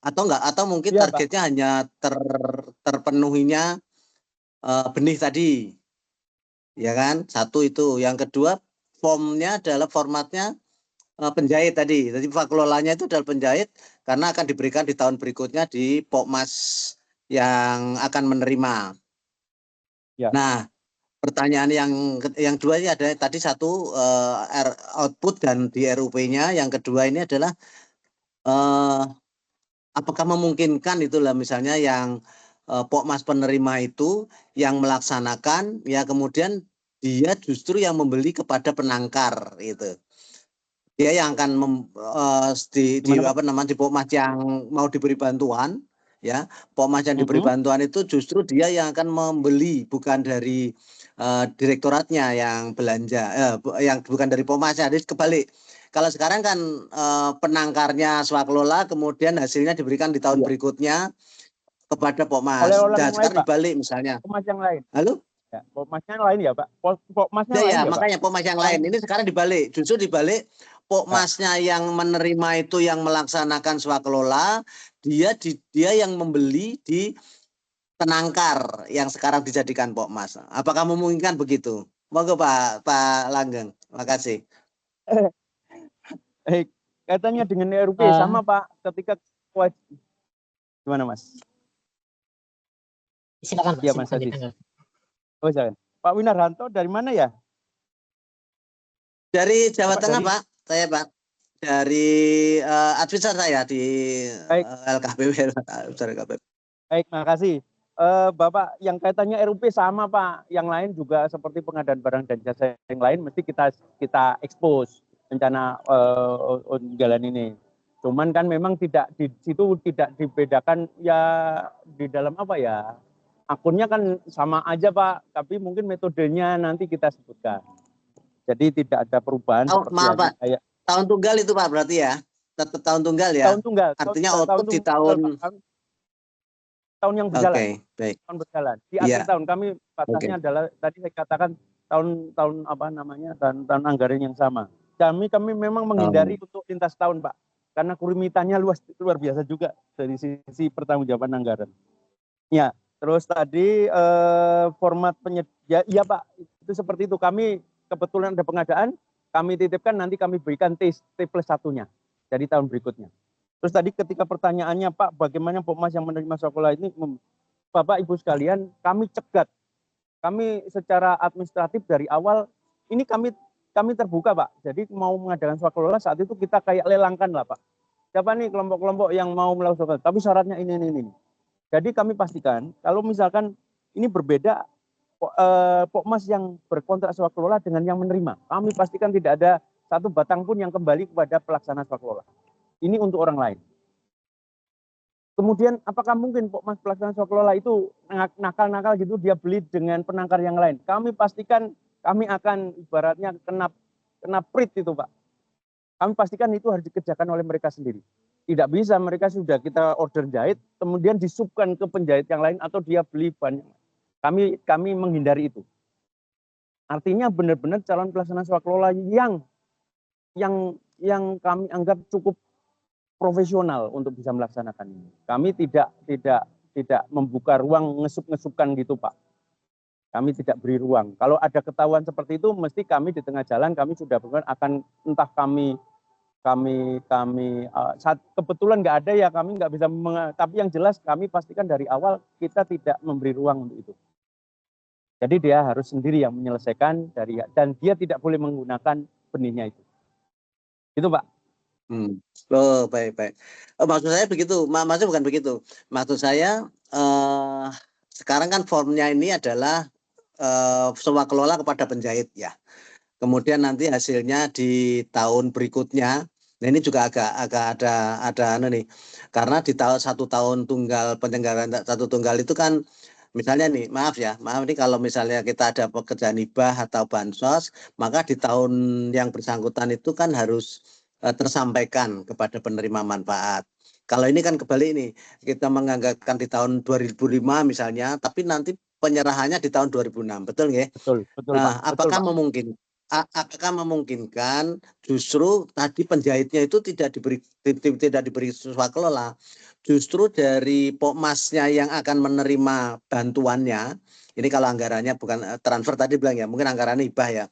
atau mungkin ya, targetnya Pak, hanya terpenuhinya benih tadi ya kan, satu itu. Yang kedua formnya adalah formatnya penjahit tadi, jadi swakelolanya itu adalah penjahit karena akan diberikan di tahun berikutnya di Pokmas yang akan menerima ya. Nah Pertanyaan yang dua ini ada tadi satu output dan di RUP-nya, yang kedua ini adalah apakah memungkinkan itulah misalnya yang Pokmas penerima itu yang melaksanakan ya kemudian dia justru yang membeli kepada penangkar itu. Dia yang akan di Pokmas yang mau diberi bantuan ya, Pokmas yang diberi bantuan itu justru dia yang akan membeli, bukan dari direktoratnya yang belanja, yang bukan dari Pokmasnya. Jadi kebalik. Kalau sekarang kan penangkarnya swakelola, kemudian hasilnya diberikan di tahun berikutnya kepada Pokmas. Dan sekarang dibalik misalnya. Pokmas yang lain. Halo? Ya, Pokmasnya yang lain ya Pak. Pokmasnya lain ya, ya makanya Pak? Pokmas yang lain. Ini sekarang dibalik. Justru dibalik, Pokmasnya yang menerima itu yang melaksanakan swakelola, dia yang membeli di penangkar yang sekarang dijadikan Pokmas. Apakah memungkinkan begitu? Monggo Pak Langgeng. Makasih. Katanya dengan RUP sama Pak, ketika gimana Mas? Silakan Pak. Iya Mas Aziz. Oh silakan. Pak Winarhanto dari mana ya? Dari Jawa Tengah Pak, saya Pak. Dari advisor saya di LKPP. Baik, makasih. Bapak, yang kaitannya RUP sama Pak, yang lain juga seperti pengadaan barang dan jasa yang lain mesti kita expose rencana jalan ini. Cuman kan memang tidak di situ tidak dibedakan ya di dalam apa ya, akunnya kan sama aja Pak, tapi mungkin metodenya nanti kita sebutkan. Jadi tidak ada perubahan seperti maaf Pak, kayak tahun tunggal itu Pak berarti ya, tetap tahun tunggal ya. Tahun tunggal. Artinya output di tahun yang berjalan. Okay, baik. Tahun berjalan. Di akhir tahun kami batasnya adalah tadi saya katakan tahun apa namanya tahun anggaran yang sama. Kami memang menghindari untuk lintas tahun Pak, karena kerumitannya luar biasa juga dari sisi pertanggungjawaban anggaran. Ya, terus tadi format penyedia, iya Pak, itu seperti itu. Kami kebetulan ada pengadaan, kami titipkan nanti kami berikan T+1-nya dari tahun berikutnya. Terus tadi ketika pertanyaannya Pak, bagaimana Pokmas yang menerima sekolah ini, Bapak Ibu sekalian, kami cegat, kami secara administratif dari awal ini kami terbuka Pak. Jadi mau mengadakan swakelola saat itu kita kayak lelangkan lah Pak. Siapa nih kelompok-kelompok yang mau melakukan, tapi syaratnya ini. Jadi kami pastikan kalau misalkan ini berbeda Pokmas yang berkontrak swakelola dengan yang menerima, kami pastikan tidak ada satu batang pun yang kembali kepada pelaksana swakelola. Ini untuk orang lain. Kemudian apakah mungkin Pokmas pelaksana swakelola itu nakal-nakal gitu dia beli dengan penangkar yang lain? Kami pastikan kami akan ibaratnya kena prit itu Pak. Kami pastikan itu harus dikerjakan oleh mereka sendiri. Tidak bisa mereka sudah kita order jahit, kemudian disubkan ke penjahit yang lain atau dia beli banyak. Kami menghindari itu. Artinya benar-benar calon pelaksana swakelola yang kami anggap cukup profesional untuk bisa melaksanakan ini. Kami tidak membuka ruang ngesup-ngesupkan gitu Pak. Kami tidak beri ruang. Kalau ada ketahuan seperti itu, mesti kami di tengah jalan kami sudah akan entah kami saat kebetulan nggak ada ya kami nggak bisa, tapi yang jelas kami pastikan dari awal kita tidak memberi ruang untuk itu. Jadi dia harus sendiri yang menyelesaikan dan dia tidak boleh menggunakan benihnya itu. Itu Pak. Oh baik. Maksud saya begitu, maksudnya bukan begitu. Maksud saya sekarang kan formnya ini adalah swakelola kepada penjahit ya. Kemudian nanti hasilnya di tahun berikutnya. Nah ini juga agak ada nih. Karena di satu tahun tunggal penyelenggaraan satu tunggal itu kan misalnya nih, maaf nih kalau misalnya kita ada pekerjaan hibah atau bansos, maka di tahun yang bersangkutan itu kan harus tersampaikan kepada penerima manfaat. Kalau ini kan kebalik nih, kita menganggarkan di tahun 2005 misalnya, tapi nanti penyerahannya di tahun 2006, betul nggak? Betul nah, Pak. Apakah memungkinkan justru tadi penjahitnya itu tidak diberi swakelola, justru dari Pokmasnya yang akan menerima bantuannya. Ini kalau anggarannya bukan transfer tadi bilang ya, mungkin anggarannya hibah ya.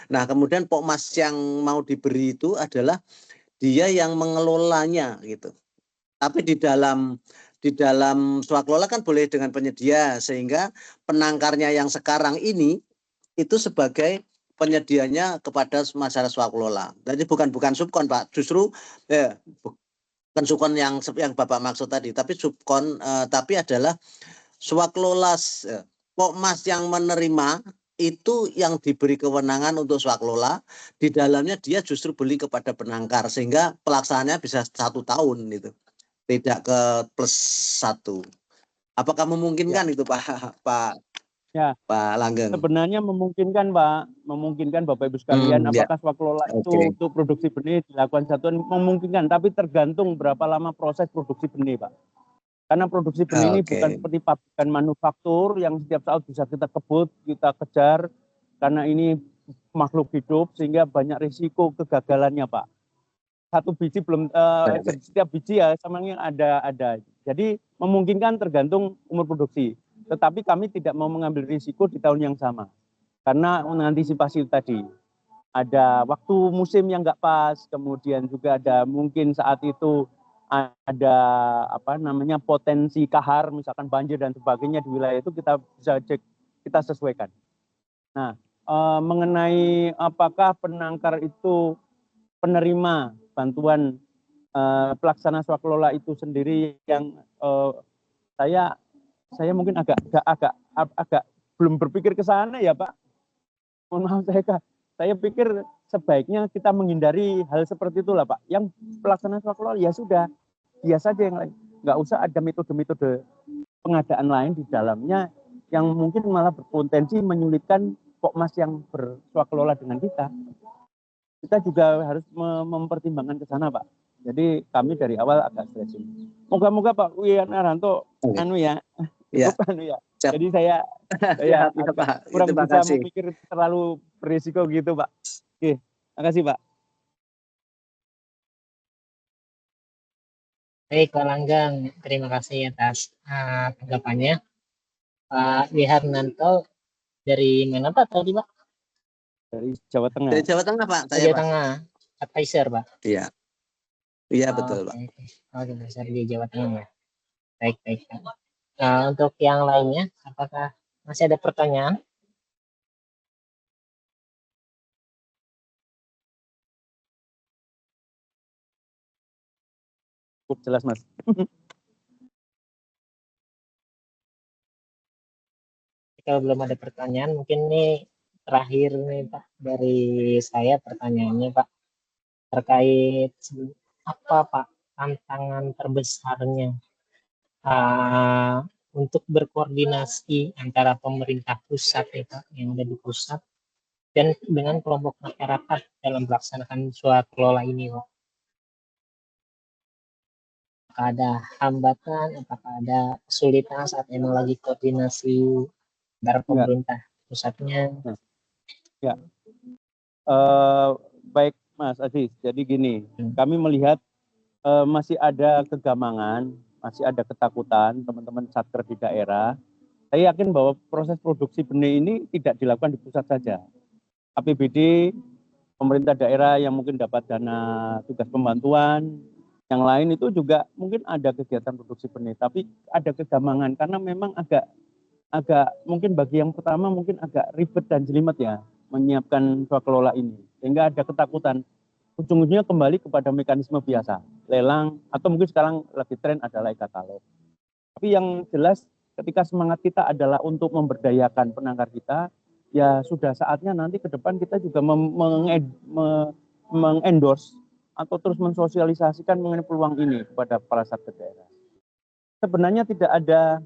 Nah kemudian Pokmas yang mau diberi itu adalah dia yang mengelolanya gitu. Tapi di dalam swakelola kan boleh dengan penyedia, sehingga penangkarnya yang sekarang ini itu sebagai penyedianya kepada masyarakat swakelola. Jadi bukan subkon, Pak. Justru bukan subkon yang Bapak maksud tadi, tapi subkon tapi adalah swakelola Pokmas yang menerima itu yang diberi kewenangan untuk swakelola, di dalamnya dia justru beli kepada penangkar sehingga pelaksanaannya bisa 1 tahun itu, tidak ke +1. Apakah memungkinkan itu Pak Ya, Langgeng? sebenarnya memungkinkan Pak, memungkinkan Bapak Ibu sekalian. Apakah swakelola itu untuk produksi benih dilakukan satuan, memungkinkan, tapi tergantung berapa lama proses produksi benih Pak. Karena produksi benih ini bukan seperti pabrikan manufaktur yang setiap saat bisa kita kebut, kita kejar, karena ini makhluk hidup sehingga banyak risiko kegagalannya Pak. Satu biji belum setiap biji ya semuanya ada. Jadi memungkinkan tergantung umur produksi. Tetapi kami tidak mau mengambil risiko di tahun yang sama. Karena mengantisipasi tadi ada waktu musim yang nggak pas, kemudian juga ada mungkin saat itu ada potensi kahar, misalkan banjir dan sebagainya di wilayah itu, kita bisa cek, kita sesuaikan. Nah, mengenai apakah penangkar itu penerima bantuan pelaksana swakelola itu sendiri, yang saya mungkin agak belum berpikir ke sana ya Pak. Mohon maaf, saya pikir sebaiknya kita menghindari hal seperti itulah Pak. Yang pelaksana swakelola ya sudah, dia saja yang lain. Nggak usah ada metode-metode pengadaan lain di dalamnya yang mungkin malah berpotensi menyulitkan Pokmas yang berswakelola dengan kita. Kita juga harus mempertimbangkan ke sana Pak. Jadi kami dari awal agak stressing. Moga-moga Pak Wiranto ya. Jadi saya kurang bisa memikir terlalu berisiko gitu Pak. Oke, makasih Pak. Baik Pak Langgeng, terima kasih atas tanggapannya. Pak Wiharnanto dari mana Pak tadi Pak? Dari Jawa Tengah. Dari Jawa Tengah Pak. Jawa Tengah, advisor Pak. Iya, betul Pak. Oke, advisor di Jawa Tengah ya. Baik Pak. Nah, untuk yang lainnya, apakah masih ada pertanyaan? Cukup jelas Mas. Kalau belum ada pertanyaan, mungkin ini terakhir nih Pak dari saya pertanyaannya Pak, terkait apa Pak tantangan terbesarnya untuk berkoordinasi antara pemerintah pusat ya Pak, yang ada di pusat, dan dengan kelompok masyarakat dalam melaksanakan swakelola ini Pak. Apakah ada hambatan, apakah ada kesulitan saat memang lagi koordinasi antara pemerintah pusatnya? Ya, baik Mas Aziz. Jadi gini, kami melihat masih ada kegamangan, masih ada ketakutan teman-teman satker di daerah. Saya yakin bahwa proses produksi benih ini tidak dilakukan di pusat saja. APBD, pemerintah daerah yang mungkin dapat dana tugas pembantuan, yang lain itu juga mungkin ada kegiatan produksi benih, tapi ada kegamangan karena memang agak mungkin bagi yang pertama mungkin agak ribet dan jelimet ya menyiapkan swakelola ini, sehingga ada ketakutan. Ujung-ujungnya kembali kepada mekanisme biasa, lelang, atau mungkin sekarang lagi tren adalah e-katalog. Tapi yang jelas ketika semangat kita adalah untuk memberdayakan penangkar kita, ya sudah saatnya nanti ke depan kita juga mengendorse atau terus mensosialisasikan mengenai peluang ini kepada para satker daerah. Sebenarnya tidak ada,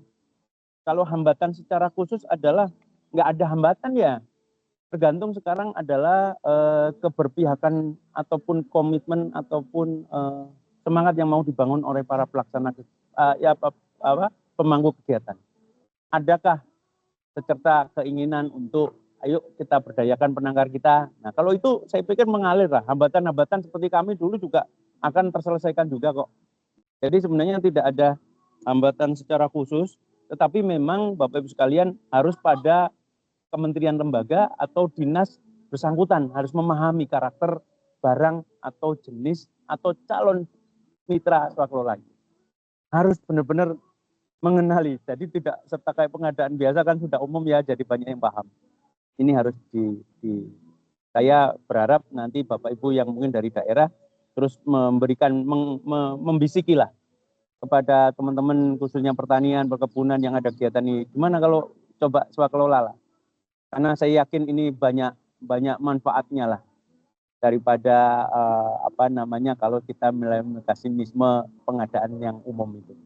kalau hambatan secara khusus adalah nggak ada hambatan ya. Tergantung sekarang adalah keberpihakan ataupun komitmen ataupun semangat yang mau dibangun oleh para pelaksana pemangku kegiatan. Adakah secerta keinginan untuk ayo kita berdayakan penangkar kita? Nah, kalau itu saya pikir mengalir lah. Hambatan-hambatan seperti kami dulu juga akan terselesaikan juga kok. Jadi sebenarnya tidak ada hambatan secara khusus, tetapi memang Bapak Ibu sekalian harus pada kementerian lembaga atau dinas bersangkutan harus memahami karakter barang atau jenis atau calon mitra swakelola. Harus benar-benar mengenali. Jadi tidak serta kayak pengadaan biasa kan sudah umum ya, jadi banyak yang paham. ini harus saya berharap nanti Bapak Ibu yang mungkin dari daerah terus memberikan membisiki lah kepada teman-teman khususnya pertanian, perkebunan yang ada kegiatan ini. Gimana kalau coba swakelola lah. Karena saya yakin ini banyak manfaatnya lah daripada kalau kita melakukan mekanisme pengadaan yang umum itu.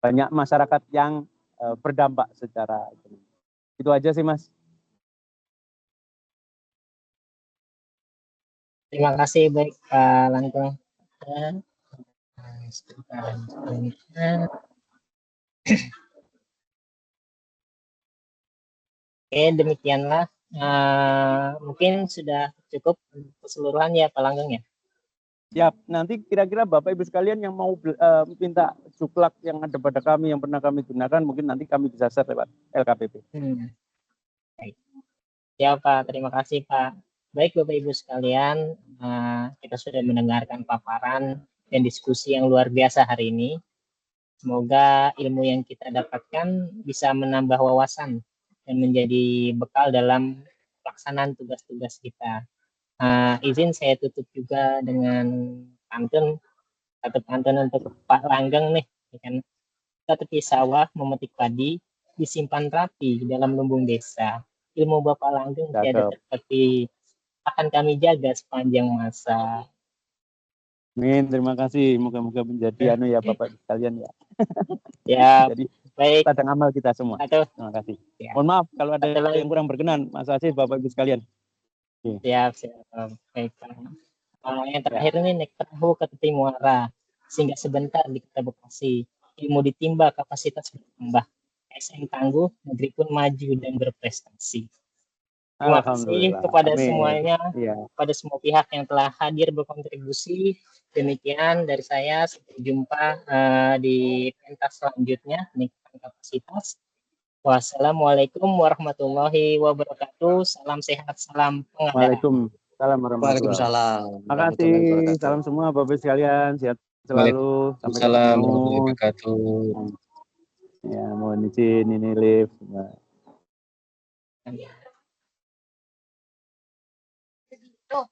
Banyak masyarakat yang berdampak secara ekonomi. Itu aja sih, Mas. Terima kasih baik Pak Langkung. Oke, demikianlah. Mungkin sudah cukup keseluruhan ya Pak Langgeng ya. Siap. Nanti kira-kira Bapak Ibu sekalian yang mau minta suplak yang ada pada kami yang pernah kami gunakan, mungkin nanti kami bisa share lewat LKPP. Baik. Ya Pak, terima kasih Pak. Baik Bapak Ibu sekalian, kita sudah mendengarkan paparan dan diskusi yang luar biasa hari ini. Semoga ilmu yang kita dapatkan bisa menambah wawasan dan menjadi bekal dalam pelaksanaan tugas-tugas kita. Izin saya tutup juga dengan pantun, satu pantun untuk Pak Langgeng nih, kan? Kita tepi sawah memetik padi, disimpan rapi dalam lumbung desa. Ilmu Bapak Langgeng tiada terpetik, akan kami jaga sepanjang masa. Amin, terima kasih. Moga-moga menjadi ya Bapak sekalian ya. Ya, jadi baik. ladang amal kita semua. Terima kasih. Ya. Mohon maaf kalau ada yang kurang berkenan, Mas Asif, Bapak Ibu sekalian. Siap. Baik. Yang terakhir ini naik perahu ke tepi muara, sehingga sebentar di Kota Bekasi. Ilmu ditimba, kapasitas bertambah. SN tangguh, negeri pun maju dan berprestasi. Terima kasih kepada semuanya, kepada semua pihak yang telah hadir berkontribusi. Demikian dari saya, sampai jumpa di pentas selanjutnya, peningkatan kapasitas. Wassalamualaikum warahmatullahi wabarakatuh. Salam sehat, salam pengadaan. Waalaikumsalam. Terima kasih. Salam semua Bapak sekalian, sehat selalu. Sampai ketemu. Ya, mohon izin ini live. Tuh.